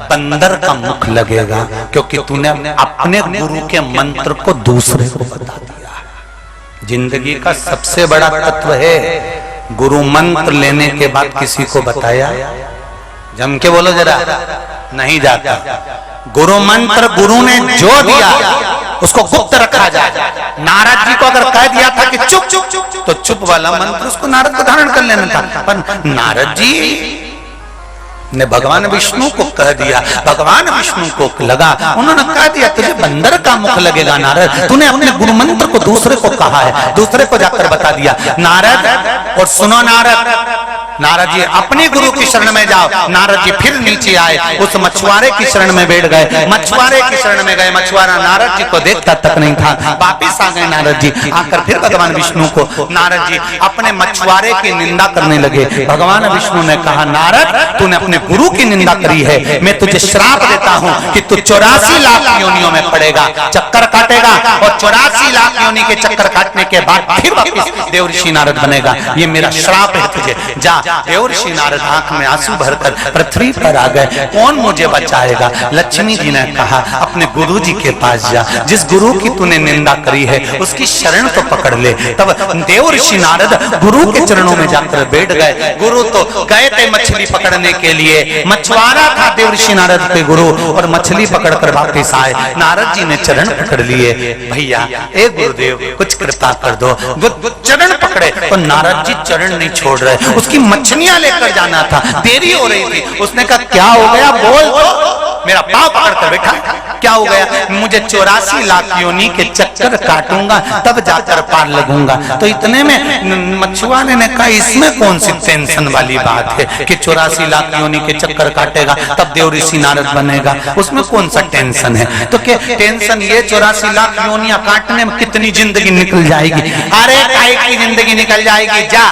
बंदर का मुख लगेगा, क्योंकि तूने अपने गुरु के मंत्र को दूसरे को बता दिया। जिंदगी का सबसे बड़ा तत्व है गुरु मंत्र लेने के बाद किसी को बताया। जम के बोलो जरा, नहीं जाता। गुरु मंत्र गुरु ने जो दिया उसको गुप्त रखा जाए। नारद जी को अगर कह दिया था कि चुप चुप, तो चुप वाला मंत्र उसको नारद को धारण कर लेना था, पर नारद जी ने भगवान विष्णु को कह दिया। भगवान विष्णु को लगा, उन्होंने कह दिया तुझे बंदर का मुख लगेगा नारद, तूने अपने गुरु मंत्र को दूसरे को कहा है, दूसरे को जाकर बता दिया। नारद, और सुनो नारद जी अपने गुरु की शरण में जाओ। नारद जी फिर नीचे आए, उस मछुआरे की शरण में बैठ गए। मछुआरे की शरण में गए, मछुआरा नारद जी को देखता तक नहीं था। वापिस आ गए नारद जी, आकर फिर भगवान विष्णु को नारद जी अपने मछुआरे की निंदा करने लगे। भगवान विष्णु ने कहा नारद तूने अपने गुरु की निंदा करी है, मैं तुझे श्राप देता हूं कि तू 84 लाख योनियों में पड़ेगा, चक्कर काटेगा, और 84 लाख योनि के चक्कर काटने के बाद फिर वापिस देवर्षि नारद बनेगा। ये मेरा श्राप है तुझे, जा। देवर्षि नारद आंख में आंसू भरकर पृथ्वी पर आ गए। कौन मुझे बचाएगा? लक्ष्मी जी ने कहा अपने गुरु जी के पास जा, जिस गुरु की तूने निंदा करी है उसकी शरण तो पकड़ ले। तब देवर्षि नारद गुरु के चरणों में जाकर बैठ गए। गुरु तो गए थे मछली पकड़ने के लिए, मछुआरा था देवर्षि नारद के गुरु, और मछली पकड़कर वापस आए। नारद जी ने चरण पकड़ लिए, भैया ए गुरुदेव कुछ कृपा कर दो। चरण पकड़े तो नारद जी चरण नहीं छोड़ रहे, उसकी मछलियां लेकर जाना था, देरी हो रही थी। उसने कहा क्या हो गया बोल तो। मेरा पांव पकड़कर बैठा, क्या हो गया? मुझे 84 लाख योनि के चक्कर काटूंगा तब जाकर पार लगूंगा। तो इतने में मछुआरे ने कहा इसमें कौन सी टेंशन वाली बात है कि 84 लाख योनि के चक्कर काटेगा तब देवर्षि नारद बनेगा, उसमें कौन सा टेंशन है? तो क्या टेंशन ये 84 लाख योनियां काटने में कितनी जिंदगी निकल जाएगी? अरे काहे की जिंदगी निकल जाएगी, जा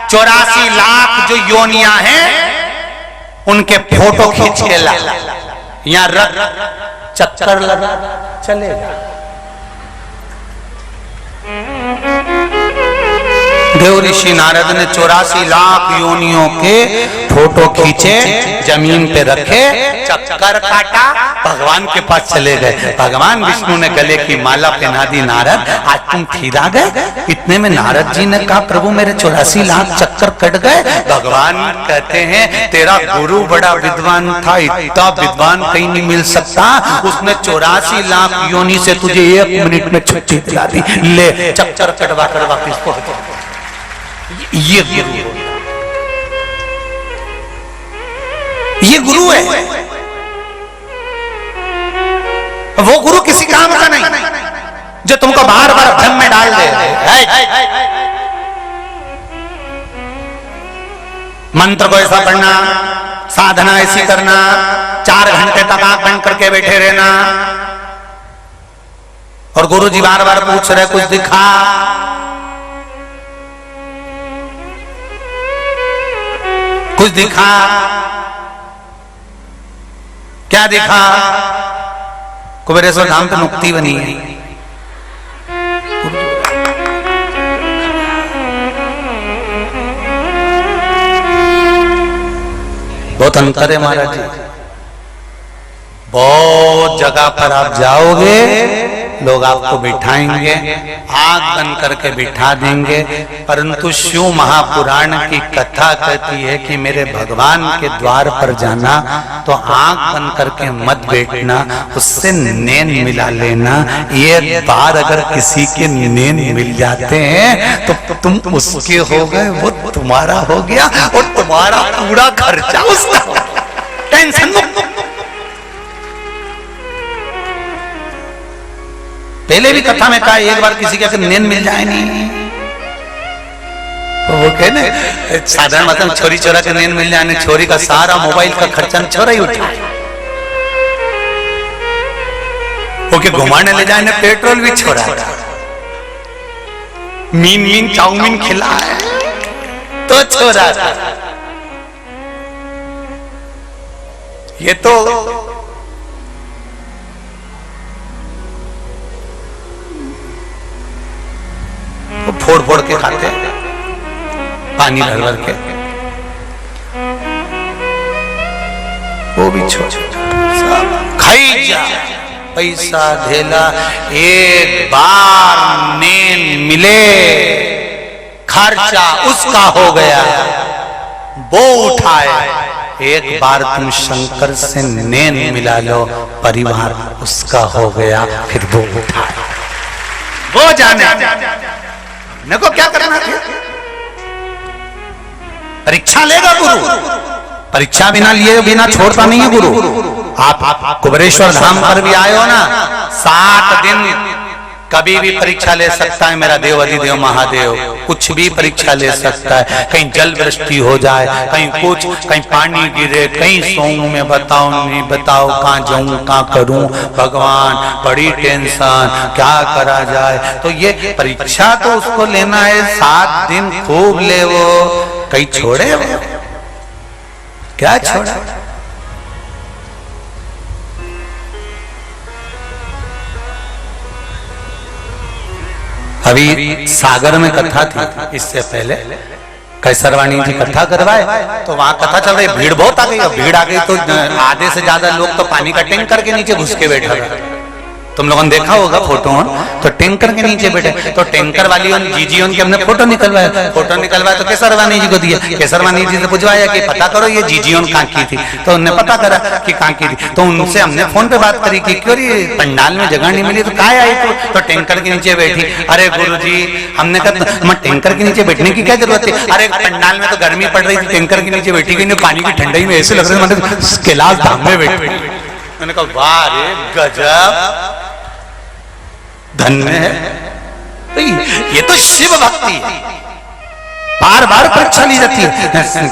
84 लाख जो योनियां हैं उनके फोटो खींच के ला, यहाँ रख, चक्कर लगा चलेगा। देवर्षि नारद ने 84 लाख योनियों के फोटो खींचे, जमीन पे रखे, चक्कर काटा, भगवान के पास चले गए। भगवान विष्णु ने गले की माला पहना दी। नारद आज तुम फिर आ गए? इतने में नारद जी ने कहा प्रभु मेरे 84 लाख चक्कर कट गए। भगवान कहते हैं तेरा गुरु बड़ा विद्वान था, इतना विद्वान कहीं नहीं मिल सकता, उसने 84 लाख योनि से तुझे 1 मिनट में छुट्टी दिला दी, ले चक्कर कटवा कर वापिस पहुंच। ये गुरु है, वो गुरु किसी काम का नहीं जो तुमको बार बार भ्रम में डाल दे। मंत्र को ऐसा पढ़ना, साधना ऐसी करना, 4 घंटे तक आंख बंद करके बैठे रहना, और गुरु जी बार बार पूछ रहे कुछ दिखा। कुछ दिखा, क्या दिखा? कुबेरेश्वर धाम पे मुक्ति बनी है। बहुत अंतर है महाराज जी, बहुत जगह पर आप जाओगे लोग आपको बिठाएंगे, आंख बंद करके बिठा देंगे, परंतु शिव महापुराण की कथा कहती है कि मेरे भगवान के द्वार पर जाना तो आंख बंद करके मत बैठना, उससे नैन मिला लेना। एक बार अगर किसी के नैन मिल जाते हैं तो तुम उसके हो गए, वो तुम्हारा हो गया, और तुम्हारा पूरा खर्चा उसका। टेंशन मुक्त। पहले भी कथा में कहा एक बार किसी के नैन मिल जाए नहीं तो वो कहे ना साधारण मतलब छोरी छोरा के नैन मिल जाए, छोरी का सारा मोबाइल का खर्चा छोरा ही उठा, ओके घुमाने ले जाए, पेट्रोल भी छोड़ा, मीन चाउमीन खिलाए तो छोरा था। ये तो फोड़ फोड़ के खाते, पानी भर भर के, वो भी छोड़ खाई जा, पैसा धेला, एक बार नैन मिले खर्चा उसका हो गया, वो उठाए एक बार तुम शंकर से नैन मिला लो, परिवार उसका हो गया, फिर वो उठाए, वो जाने मेरे को क्या करना था। परीक्षा लेगा गुरु, परीक्षा बिना लिए बिना छोड़ता नहीं है गुरु। आप कुबेरेश्वर धाम पर भी आए हो ना, 7 दिन कभी भी परीक्षा ले सकता है मेरा देव अधिदेव महादेव, कुछ भी परीक्षा ले सकता है। कहीं जल वृष्टि हो जाए, कहीं कुछ, कहीं पानी गिरे, कहीं सोऊं में बताओ नहीं बताओ, कहाँ जाऊं कहाँ करूं, भगवान बड़ी टेंशन, क्या करा जाए। तो ये परीक्षा तो उसको लेना है, 7 दिन खूब ले, वो कहीं छोड़े वो, क्या छोड़ा। अभी सागर में कथा थी, इससे पहले कैसरवाणी जी कथा करवाए, तो वहां कथा चल रही, भीड़ बहुत आ गई। भीड़ आ गई तो आधे से ज्यादा लोग तो पानी का टैंकर के नीचे घुस के बैठा था। तुम लोगों ने देखा होगा फोटो, तो टैंकर के नीचे बैठे, तो टैंकर वाली जीजी की हमने फोटो निकलवाया, तो केसरवानी जी को दिया। केसरवानी जी से पूछवाया कि पता करो ये जीजी कहाँ की थी, तो उन्होंने पता करा कि कहाँ की थी। तो उनसे हमने फोन पे बात करी कि क्यों पंडाल में जगह नहीं मिली, तो कहाँ आई तो टैंकर के नीचे बैठी। अरे गुरु जी, हमने कहा टैंकर के नीचे बैठने की क्या जरूरत है, अरे पंडाल में तो गर्मी पड़ रही थी, टैंकर के नीचे बैठी गई, पानी की ठंडाई में ऐसे लग रहा है कैलाश धाम में बैठी। मैंने कहा वाह रे गजब, धन्य है, ये तो शिव भक्ति है। बार बार परीक्षा ली जाती है,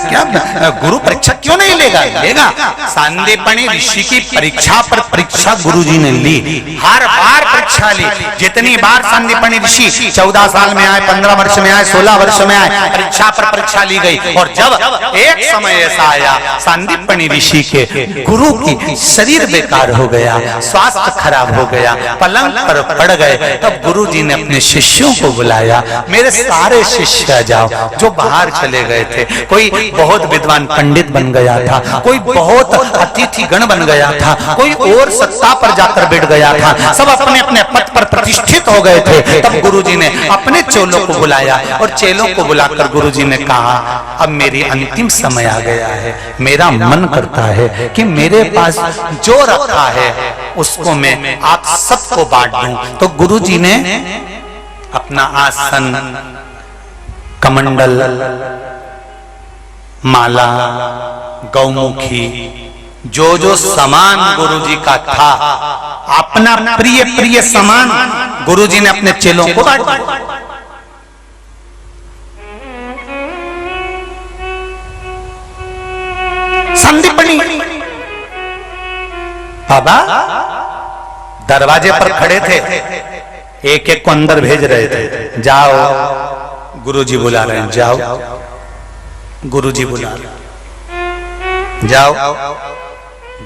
क्या गुरु परीक्षा क्यों नहीं लेगा, लेगा। सांदीपनी ऋषि की परीक्षा पर परीक्षा गुरुजी ने ली, हर बार परीक्षा ली। जितनी बार सांदीपनी ऋषि 14 साल में आए, 15 वर्ष में आए, 16 वर्ष में आए, परीक्षा पर परीक्षा ली गई। और जब एक समय ऐसा आया, सांदीपनी ऋषि के गुरु की शरीर बेकार हो गया, स्वास्थ्य खराब हो गया, पलंग पर पड़ गए, तब गुरु जी ने अपने शिष्यों को बुलाया, मेरे सारे शिष्य आ जाओ, जो बाहर चले गए थे। कोई बहुत विद्वान पंडित बन गया था, कोई बहुत अतिथि गण बन गया था, कोई और सत्ता पर जाकर बैठ गया था, सब अपने अपने पद पर प्रतिष्ठित हो गए थे। तब गुरुजी ने अपने चेलों को बुलाया और चेलों को बुलाकर गुरुजी ने कहा, अब मेरी अंतिम समय आ गया है, मेरा मन करता है कि मेरे पास जो रखा है उसको मैं आप सबको बांट दूं। तो गुरुजी ने अपना आसन, कमंडल, माला, गौमुखी, जो सामान गुरुजी का था, अपना प्रिय प्रिय सामान गुरुजी ने अपने चेलों को बांट दिया। संदीपनी बाबा दरवाजे पर खड़े थे, एक एक को अंदर भेज रहे थे, जाओ गुरुजी बुला रहे हैं, जाओ गुरुजी बुला रहे हैं, जाओ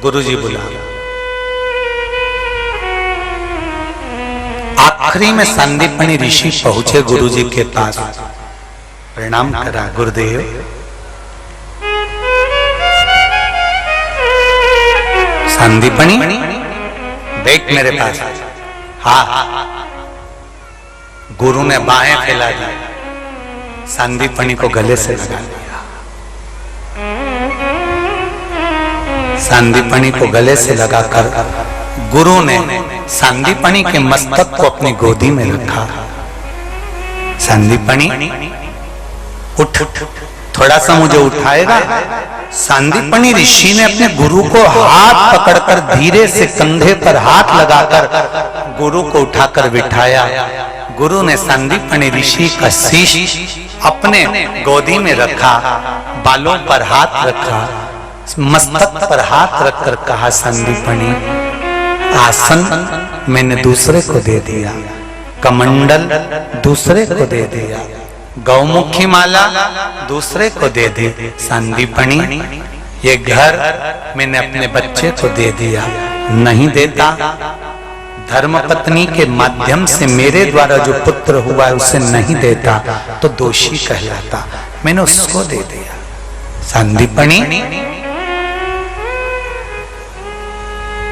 गुरुजी बुला रहे हैं। आखिरी में संदीपनी ऋषि पहुंचे गुरुजी के पास, प्रणाम करा, गुरुदेव संदीपनी देख मेरे पास। हाँ, गुरु ने बाहें फैला दी, संदीपनी को गले से लगा लिया, संदीपनी को गले से लगाकर गुरु ने संदीपनी के मस्तक को अपनी गोदी में रखा। संदीपनी उठ, थोड़ा सा मुझे उठाएगा। संदीपनी ऋषि ने अपने गुरु को हाथ पकड़कर धीरे से कंधे पर हाथ लगाकर गुरु को उठाकर बिठाया। गुरु ने संदीपनी ऋषि का शीश अपने गोदी में रखा, बालों पर हाथ रखा, मस्तक पर हाथ रखकर कहा, संदीपनी आसन मैंने दूसरे को दे दिया, कमंडल दूसरे को दे दिया, गौमुखी माला दूसरे को दे दी, संदीपनी ये घर मैंने अपने बच्चे को दे दिया, नहीं देता धर्मपत्नी के माध्यम से मेरे द्वारा जो पुत्र हुआ है उसे नहीं देता तो दोषी कहलाता, मैंने उसको दे दिया। संदीपनी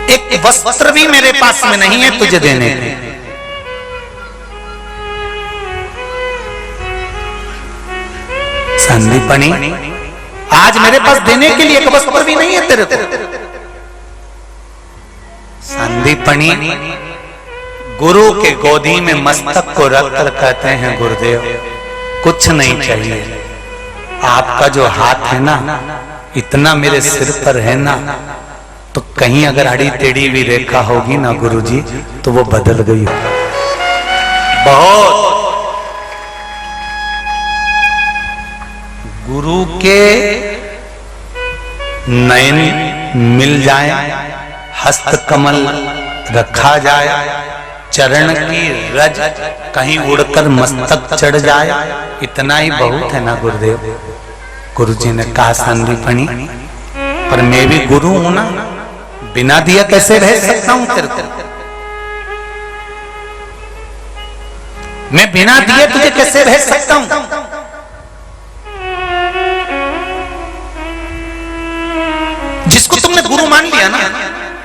एक वस्त्र भी मेरे पास में नहीं है तुझे देने के। संदीपनी आज मेरे पास देने के लिए एक वस्त्र भी नहीं है तेरे को। संदीपनी गुरु के गोदी में मस्तक को रखकर कहते हैं गुरुदेव कुछ नहीं चाहिए, आपका जो हाथ है ना इतना मेरे सिर पर है ना, तो कहीं अगर अड़ी टेढ़ी भी रेखा होगी ना गुरुजी तो वो बदल गई हो। बहुत गुरु के नयन मिल जाए, हस्त कमल रखा जाए, चरण की रज कहीं उड़कर मस्तक चढ़ जाए, इतना ही बहुत है ना गुरुदेव। गुरुजी ने कहा संदीपनी पर मैं भी गुरु हूं ना, बिना दिया कैसे रह सकता हूं तेरे को, मैं बिना दिए तुझे कैसे रह सकता हूं। जिसको तुमने गुरु मान लिया ना,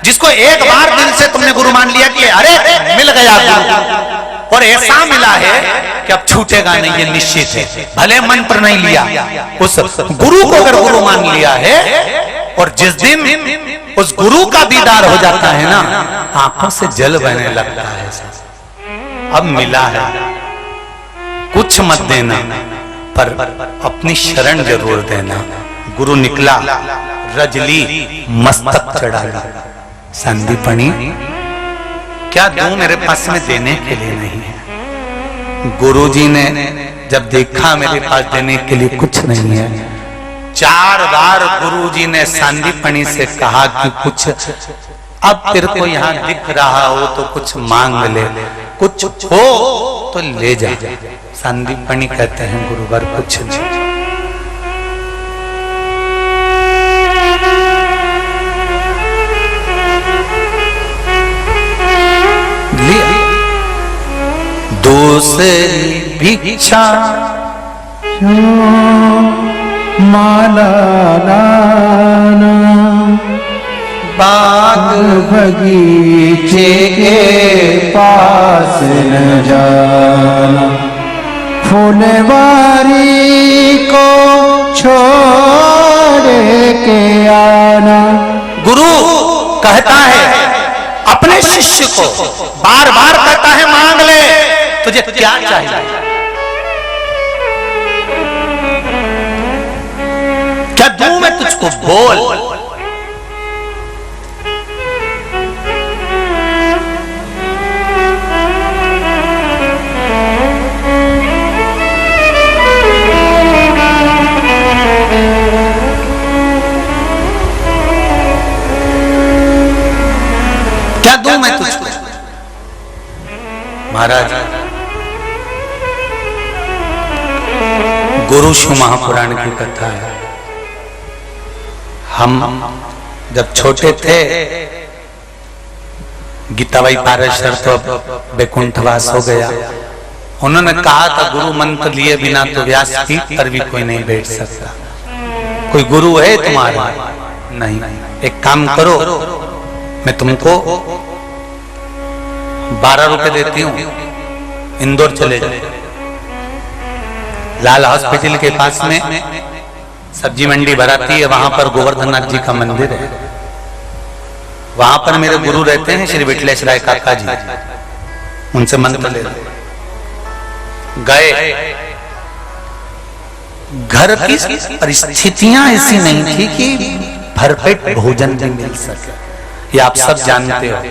जिसको एक बार दिल से तुमने गुरु मान लिया कि अरे मिल गया गुरु, और ऐसा मिला है कि अब छूटेगा नहीं, ये निश्चित है, भले मन पर नहीं लिया, उस गुरु को अगर गुरु मान लिया है, और जिस दिन उस गुरु का दीदार हो जाता है ना, आंखों से जल बहने लगता है। अब मिला है, कुछ मत देना पर अपनी शरण जरूर देना। गुरु निकला, रजली, मस्तक चढ़ा ली। संदीपनी क्या दूं, मेरे पास में देने के लिए नहीं है। गुरुजी ने जब देखा मेरे पास देने के लिए कुछ नहीं है, 4 बार गुरुजी ने संदीपनी से कहा कि कुछ अब तेरे को यहाँ दिख रहा हो तो कुछ मांग ले, कुछ हो तो ले जा। संदीपनी कहते हैं गुरुवर कुछ नहीं। दूसरी भिक्षा माला लाना, बाग बगीचे के पास न जाना, फुलवारी को छोड़ के आना। गुरु कहता है अपने शिष्य को, बार बार कहता है मांग ले, तुझे क्या चाहिए, क्या दूं मैं तुझको, बोल। क्या दूं मैं तुझको। महाराज गुरु शिव महापुराण की कथा है। हम जब छोटे थे, गीताबाई पाराशर तो बैकुंठवास हो गया, उन्होंने कहा था गुरु मंत्र लिए बिना तो व्यासपीठ पर भी कोई नहीं बैठ सकता। कोई गुरु है तुम्हारा? नहीं। एक काम करो, मैं तुमको 12 रुपए देती हूँ, इंदौर चले जाओ, लाल हॉस्पिटल के पास में सब्जी मंडी भराती है, वहां पर गोवर्धननाथ जी का मंदिर है, वहां पर मेरे गुरु रहते हैं श्री विठलेश राय काका जी, उनसे मंत्र ले गए। घर की परिस्थितियां ऐसी नहीं थी कि भरपेट भोजन भी मिल सके, ये आप सब जानते हो।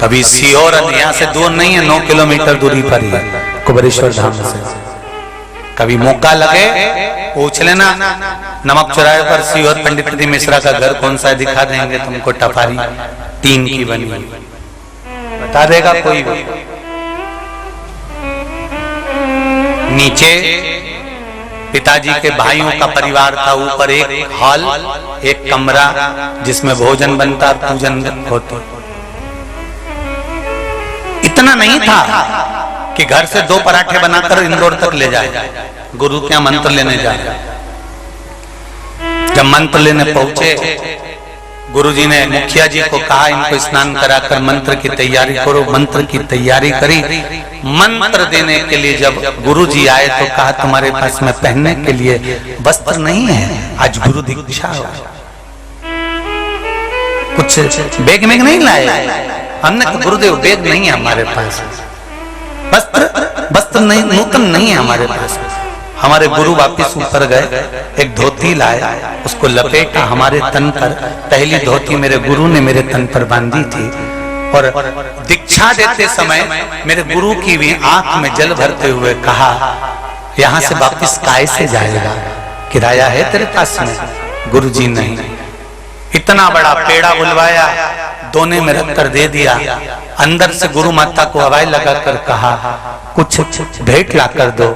कभी सीहोर यहाँ से दूर नहीं है, 9 किलोमीटर दूरी पर ही है कुबरेश्वर धाम से। कभी मौका लगे पूछ लेना, नमक चौराहे पर सीहोर पंडित प्रदीप मिश्रा का घर कौन सा है, दिखा देंगे तुमको, टपारी 3 की बनी, बता देगा कोई। नीचे पिताजी के भाइयों का परिवार था, ऊपर एक हॉल, एक कमरा जिसमें भोजन बनता, पूजन होता। इतना नहीं था कि घर से 2 पराठे बनाकर इंदौर तक ले जाए, गुरु क्या मंत्र लेने जाए। जब मंत्र लेने पहुंचे गुरुजी ने मुखिया जी को कहा इनको स्नान कराकर मंत्र की तैयारी करो। मंत्र की तैयारी करी। मंत्र देने के लिए जब गुरुजी आए तो कहा तुम्हारे पास में पहनने के लिए वस्त्र नहीं है, आज गुरु दीक्षा हो, कुछ बैग में नहीं लाए। हमने कहा गुरुदेव बैग नहीं है हमारे पास, वस्त्र नहीं, नूतन नहीं है हमारे पास। हमारे गुरु वापिस ऊपर गए, एक धोती लाए, उसको लपेटा हमारे तन पर। पहली धोती मेरे गुरु ने मेरे तन पर बांधी थी और दीक्षा देते समय मेरे गुरु की भी आंख में जल भरते हुए कहा यहां से वापिस काय से जाएगा, किराया है तेरे पास में? गुरुजी नहीं। इतना बड़ा पेड़ा बुलवाया, दोने में रखकर दे दिया। अंदर से गुरु माता को हवाई लगाकर कहा कुछ भेंट ला कर दो,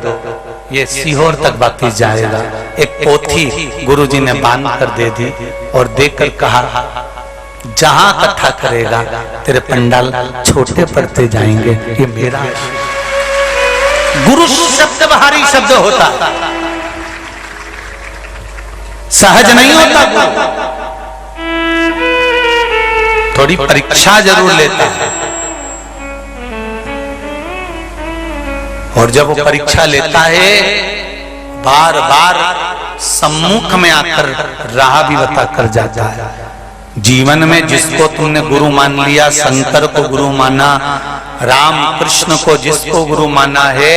ये सीहोर तक वापिस जाएगा। एक पोथी गुरुजी ने बांध कर दे दी और देकर कहा जहां इकट्ठा करेगा तेरे पंडाल छोटे पड़ते जाएंगे, ये मेरा। गुरु शब्द भारी शब्द होता, सहज नहीं होता गुरु, थोड़ी परीक्षा जरूर लेता है। और जब वो परीक्षा लेता है बार बार सम्मुख में आकर राह भी बता कर जाता है। जीवन में जिसको तुमने गुरु मान लिया, शंकर को गुरु माना, राम कृष्ण को जिसको गुरु माना है,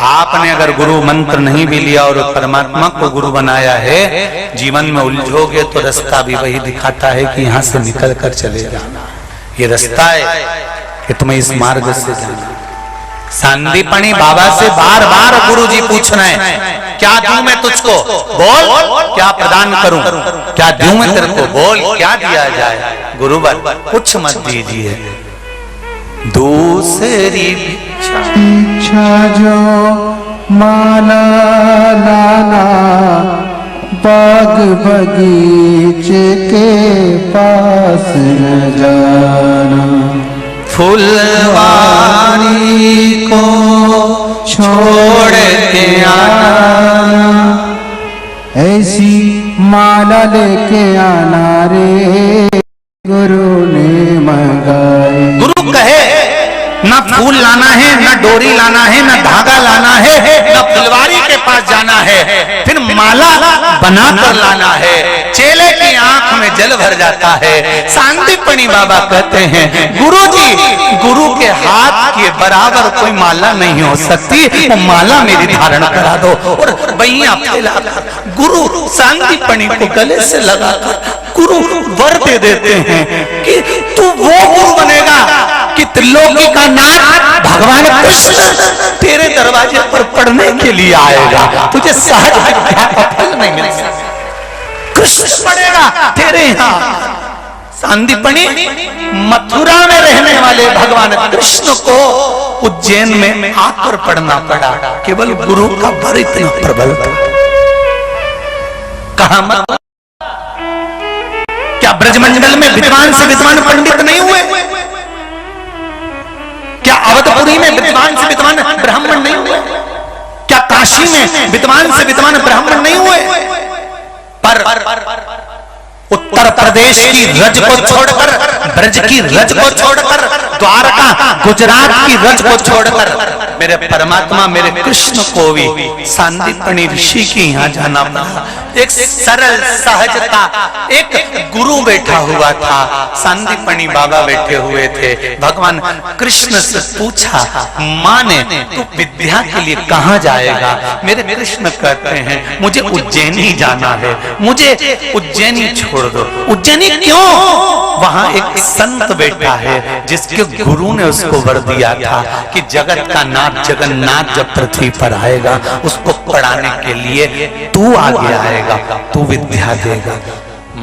आपने अगर गुरु मंत्र नहीं भी लिया और परमात्मा को गुरु बनाया है, जीवन में उलझोगे तो रास्ता भी वही दिखाता है कि यहां से निकल कर चले जाना। ये रास्ता है कि तुम्हें इस मार्ग से जाना। सांदीपनी बाबा से बार बार गुरुजी पूछ रहे हैं क्या दूं मैं तुझको, बोल क्या प्रदान करूं, क्या दूं मैं तेरे को, बोल क्या दिया जाए। गुरुवर कुछ मत दीजिए, दूसरी इच्छा जो माला लाना, बाग बगीचे के पास न जाना, फुलवारी को छोड़ के आना, ऐसी माला लेके आना रे गुरु ने मंगाई। गुरु कहे ना फूल लाना है, ना डोरी लाना है, ना धागा लाना है, ना फुलवारी के पास जाना है, फिर माला बनाकर लाना है। चेले की आंख में जल भर जाता है। सांदीपनी बाबा कहते हैं गुरुजी, गुरु के हाथ के बराबर कोई माला नहीं हो सकती, वो माला मेरी धारण करा दो। और वहीं फैलाकर गुरु सांदीपनी को गले से लगाकर गुरु वर दे देते हैं कि तू वो गुरु बनेगा कि त्रिलोकी का नाथ भगवान कृष्ण तेरे दरवाजे पर पढ़ने के लिए आएगा, तुझे सहज विद्या का फल नहीं मिल सकता, कृष्ण पढ़ेगा तेरे यहाँ। सांदीपनी मथुरा में रहने वाले भगवान कृष्ण को उज्जैन में आकर पढ़ना पड़ा, केवल गुरु का वर इतना प्रबल था। कहा मत क्या ब्रजमंडल में विद्वान से विद्वान पंडित नहीं हुए? क्या अवधपुरी में विद्वान से विद्वान ब्राह्मण नहीं हुए? क्या काशी में विद्वान से विद्वान ब्राह्मण नहीं हुए? पर उत्तर प्रदेश की रज को छोड़कर, ब्रज की रज को छोड़कर, द्वारका गुजरात की रज को छोड़कर मेरे परमात्मा मेरे कृष्ण को भी सांदीपनी ऋषि के यहाँ जाना पड़ा। एक सरल सहजता, एक गुरु बैठा हुआ था, सांदीपनी बाबा बैठे हुए थे। भगवान कृष्ण से पूछा माँ ने तू विद्या के लिए कहाँ जाएगा? मेरे कृष्ण कहते हैं मुझे उज्जैनी जाना है, मुझे उज्जैनी छोड़ दो। उज्जैनी क्यों? वहां एक संत बैठा है जिसके गुरु ने उसको वर दिया था कि जगत का नाथ जगन्नाथ जब पृथ्वी पर आएगा उसको पढ़ाने के लिए तू आगे आएगा, तू विद्या देगा।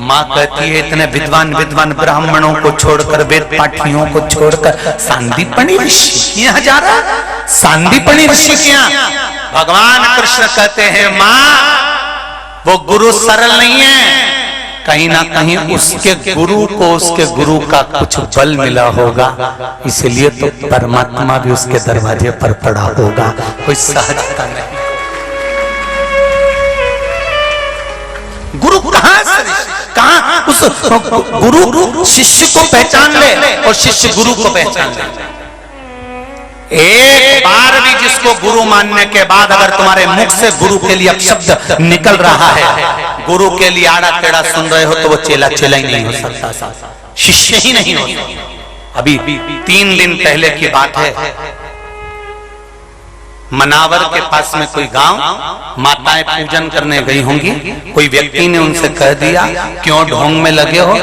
माँ कहती है इतने विद्वान विद्वान ब्राह्मणों को छोड़कर, वेद पाठियों को छोड़कर सांदीपनी ऋषि यहाँ जा रहा? सांदीपनी ऋषि के यहाँ भगवान कृष्ण कहते हैं माँ वो गुरु सरल नहीं है, कहीं ना कहीं उसके गुरु को उसके गुरु का कुछ बल मिला होगा, इसलिए तो परमात्मा भी उसके दरवाजे पर पड़ा होगा। कोई सहजता नहीं। गुरु कहां से? कहां उस गुरु शिष्य को पहचान ले और शिष्य गुरु को पहचान ले। एक बार भी जिसको गुरु मानने के बाद अगर तुम्हारे मुख से गुरु के लिए अपशब्द निकल रहा है, गुरु के लिए आड़ा टेढ़ा सुन रहे हो, तो वो चेला चेला ही नहीं हो सकता, शिष्य ही नहीं हो सकता। अभी 3 दिन पहले की बात है, मनावर के पास में कोई गांव, माताएं पूजन करने गई होंगी, कोई व्यक्ति ने उनसे कह दिया क्यों ढोंग में लगे हो,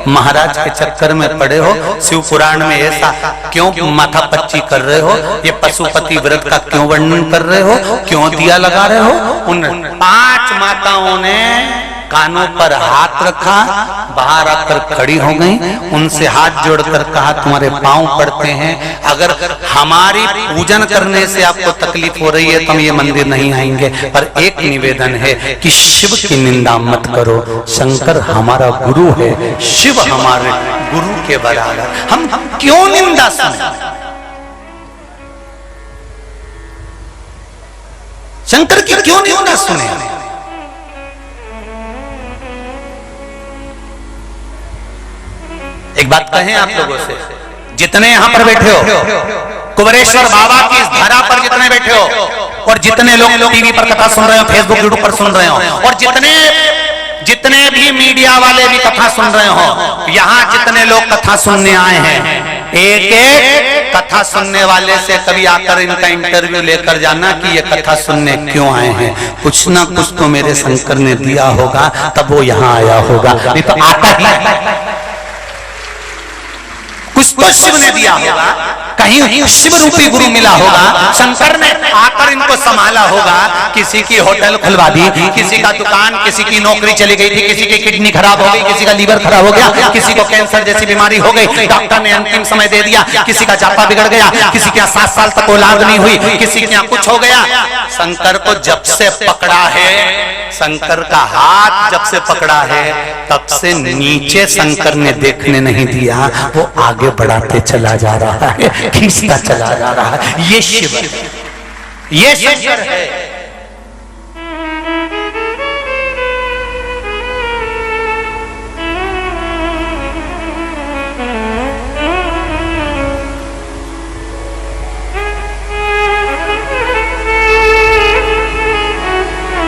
महाराज के चक्कर में पड़े हो, शिव पुराण में ऐसा क्यों माथा पच्ची कर रहे हो, ये पशुपति व्रत का क्यों वर्णन कर रहे हो, क्यों दिया लगा रहे हो। उन 5 माताओं ने कानों पर हाथ रखा, बाहर आकर खड़ी हो गई, उनसे हाथ जोड़कर कहा तुम्हारे पांव पड़ते हैं, अगर हमारी पूजन करने से आपको तकलीफ हो रही है तो हम ये मंदिर नहीं आएंगे, पर एक निवेदन है कि शिव की निंदा मत करो, शंकर हमारा गुरु है, शिव हमारे गुरु के बराबर, हम क्यों निंदा सुने। शंकर की क्यों निंदा सुने। एक बात कहें आप लोगों से, जितने यहां पर बैठे हो, कुबरेश्वर बाबा की इस धरा पर जितने बैठे हो, और जितने लोग टीवी पर कथा सुन रहे हो, फेसबुक यूट्यूब पर सुन रहे हो, और जितने भी मीडिया वाले भी कथा सुन रहे हो, यहां जितने लोग कथा सुनने आए हैं, एक कथा सुनने वाले से कभी आकर इनका इंटरव्यू लेकर जाना कि ये कथा सुनने क्यों आए हैं, कुछ ना कुछ तो मेरे शंकर ने दिया होगा तब वो यहां आया होगा, नहीं तो आता ही कुछ तो शिव ने दिया होगा, कहीं शिव रूपी गुरु मिला होगा, शंकर ने आकर इनको संभाला होगा। किसी की होटल खुलवा दी, किसी का दुकान, किसी की नौकरी चली गई थी, किसी की किडनी खराब हो गई, किसी का लीवर खराब हो गया, किसी को कैंसर जैसी बीमारी हो गई, डॉक्टर ने अंतिम समय दे दिया, किसी का जापा बिगड़ गया, किसी के 7 साल तक औलाद नहीं हुई, किसी के यहाँ कुछ हो गया। शंकर को जब से पकड़ा है, शंकर का हाथ जब से पकड़ा है, तब से नीचे शंकर ने देखने नहीं दिया, वो आगे बढ़ाते चला जा रहा है, खींचता चला जा रहा है। ये शिव है, ये शंकर है।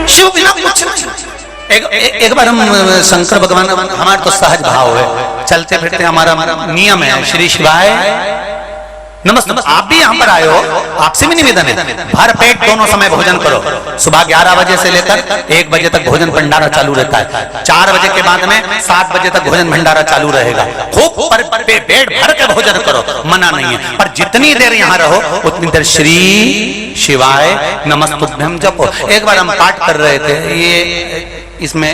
शिव बिना कुछ नहीं। एक बार हम शंकर भगवान, हमारा तो सहज भाव है, चलते फिरते हमारा नियम है, श्री शिवाय नमस्ते। आप भी यहाँ पर आए हो, आपसे भी निवेदन है, भर पेट दोनों समय भोजन करो। सुबह 11 बजे से लेकर 1 बजे तक भोजन भंडारा चालू रहता है, 4 बजे के बाद में 7 बजे तक भोजन भंडारा चालू रहेगा। खूब पेट भर के भोजन करो, मना नहीं है, पर जितनी देर यहाँ रहो उतनी देर श्री शिवाय नमस्तुभ्यम जपो। एक बार हम पाठ कर रहे थे, ये इसमें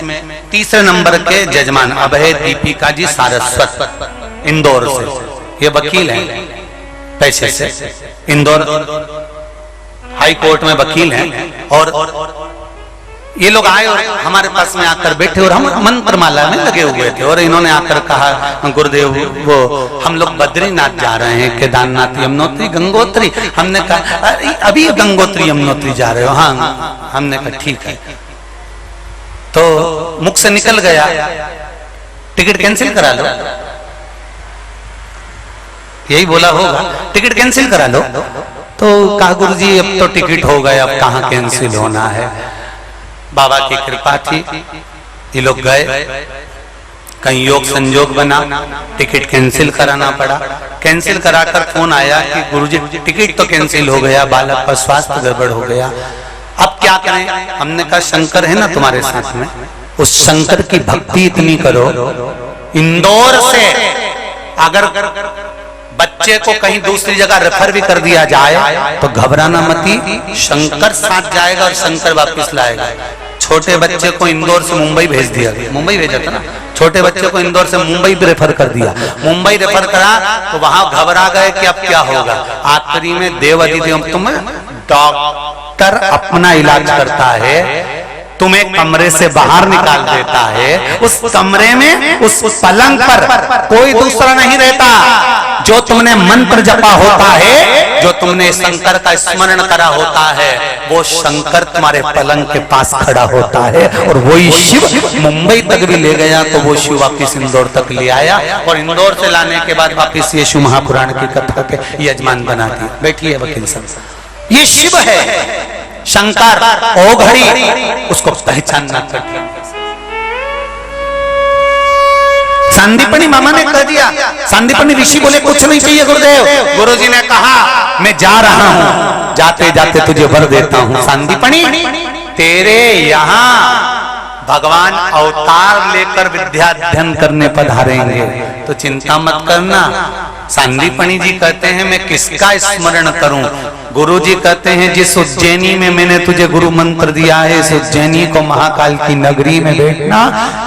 3रे नंबर के जजमान अभय दीपिका जी सारस्वत, इंदौर से, ये वकील हैं पैसे से, इंदौर हाई कोर्ट में वकील हैं, और ये लोग आए और हमारे पास में आकर बैठे और हम मंत्र माला में लगे हुए थे, और इन्होंने आकर कहा गुरुदेव वो हम लोग बद्रीनाथ जा रहे हैं, केदारनाथ, यमुनोत्री, गंगोत्री। हमने कहा अभी गंगोत्री यमुनोत्री जा रहे हो? हाँ। हमने कहा ठीक है। तो मुख से निकल गया टिकट कैंसिल करा लो, यही बोला होगा, टिकट कैंसिल करा लो। तो कहा गुरुजी अब तो टिकट हो गए, अब कहाँ कैंसिल होना है। बाबा की कृपा थी, ये लोग गए, कहीं योग संजोग बना, टिकट कैंसिल कराना पड़ा। कैंसिल कराकर फोन आया कि गुरुजी टिकट तो कैंसिल हो गया, बालक का स्वास्थ्य गड़बड़ हो गया, अब क्या करें। हमने कहा शंकर है ना तुम्हारे साथ में, उस शंकर की भक्ति इतनी करो, इंदौर से अगर बच्चे को कहीं दूसरी जगह रेफर भी कर दिया जाए तो घबराना मती, शंकर साथ जाएगा और शंकर वापस लाएगा। छोटे बच्चे को इंदौर से मुंबई भेज दिया, मुंबई भेजा था ना, छोटे बच्चे को इंदौर से मुंबई भी रेफर कर दिया। मुंबई रेफर करा तो वहां घबरा गए कि अब क्या होगा। आखिरी में देव अधिदेव, तुम्हें डॉक्टर अपना इलाज करता है, तुम्हें कमरे से बाहर निकाल देता है, उस कमरे में उस पलंग पर कोई दूसरा नहीं रहता। जो तुमने मंत्र जपा होता है, जो तुमने शंकर का स्मरण करा होता है, वो शंकर तुम्हारे पलंग के पास खड़ा होता है। और वही शिव मुंबई तक भी ले गया तो वो शिव वापिस इंदौर तक ले आया, और इंदौर से लाने के बाद वापिस ये शिव महापुराण की कथा के यजमान बना दिया। बैठिए वकील साहब, ये शिव है शंकर। ओ घड़ी उसको पहचानना कठिन। सांदीपनी मामा ने कह दिया, सांदीपनी ऋषि बोले कुछ नहीं चाहिए गुरुदेव। गुरुजी ने कहा मैं जा रहा हूं, जाते जाते तुझे वर देता हूं। सांदीपनी तेरे यहाँ भगवान अवतार लेकर विद्या अध्ययन करने पधारेंगे, तो चिंता मत करना। सांदीपनी जी कहते हैं मैं किसका स्मरण करूं? गुरु जी कहते हैं जिस उज्जैनी में मैंने तुझे गुरु मंत्र दिया है, इस उज्जैनी को महाकाल की नगरी में बैठना,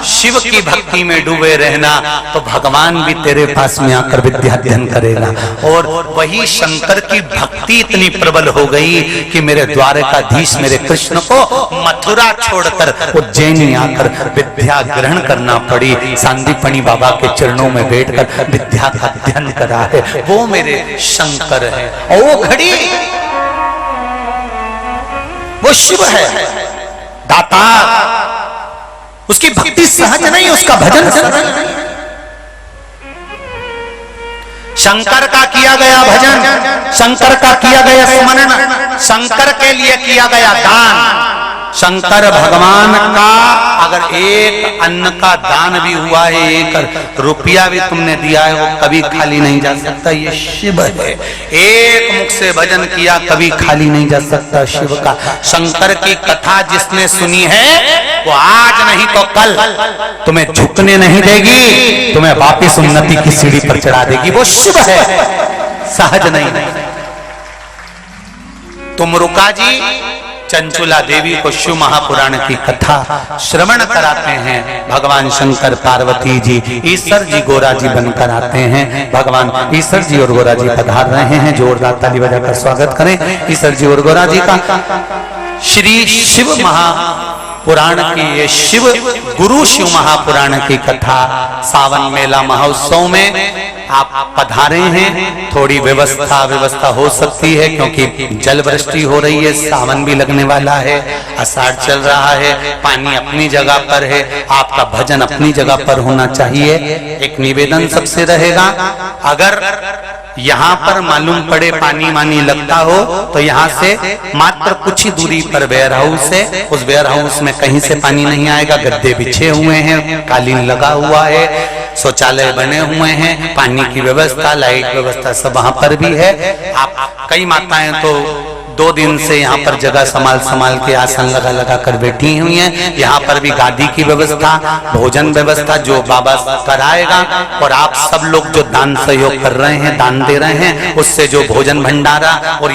शिव की भक्ति में डूबे रहना, तो भगवान भी तेरे पास में आकर विद्या अध्ययन करेगा। और वही शंकर की भक्ति इतनी प्रबल हो गई कि मेरे द्वारकाधीश मेरे कृष्ण को मथुरा छोड़कर उज्जैनी आकर विद्या ग्रहण करना पड़ी। सांदीपनी बाबा के चरणों में बैठकर विद्या का अध्ययन करा है, वो मेरे शंकर है। और वो घड़ी वो शिव है दाता। उसकी भक्ति सहज नहीं, उसका भजन सहज नहीं। शंकर का किया गया भजन, शंकर का किया गया स्मरण, शंकर के लिए किया गया दान, शंकर भगवान का अगर एक अन्न का दान भी हुआ है, एक रुपया भी तुमने दिया है, वो कभी खाली नहीं जा सकता। ये शिव है। एक मुख से भजन किया कभी खाली नहीं जा सकता शिव का। शंकर की कथा जिसने सुनी है वो आज नहीं तो कल तुम्हें झुकने नहीं देगी, तुम्हें वापिस उन्नति की सीढ़ी पर चढ़ा देगी। वो शिव है, सहज नहीं। तुम रुका जी चंचुला देवी को शिव महापुराण की कथा श्रवण कराते हैं। भगवान शंकर पार्वती जी ईश्वर जी गोरा जी बनकर आते हैं। भगवान ईश्वर जी और गोरा जी पधार रहे हैं। जोरदार ताली बजाकर स्वागत करें ईश्वर जी और गोरा जी का। श्री शिव महापुराण की ये शिव गुरु शिव महापुराण की कथा सावन मेला महोत्सव में आप पधारे हैं। थोड़ी व्यवस्था हो सकती है क्योंकि जल वृष्टि हो रही है, सावन भी लगने वाला है, आषाढ़ चल रहा है, पानी अपनी जगह पर है, आपका भजन अपनी जगह पर होना चाहिए। एक निवेदन सबसे रहेगा, अगर यहाँ पर मालूम पड़े पानी मानी लगता हो तो यहाँ से मात्र कुछ ही दूरी पर वेयर हाउस है। उस वेयर हाउस में कहीं से पानी नहीं आएगा। गद्दे बिछे हुए हैं, कालीन लगा हुआ है, शौचालय बने हुए हैं, पानी की व्यवस्था, लाइट व्यवस्था सब वहां पर भी है। आप कई माताएं तो 2 दिन से यहाँ पर जगह संभाल के आसन लगा कर बैठी हुई हैं। यहाँ पर भी गादी की व्यवस्था, भोजन व्यवस्था जो बाबा कराएगा, और आप सब लोग जो दान सहयोग कर रहे हैं, दान दे रहे हैं, उससे जो भोजन भंडारा और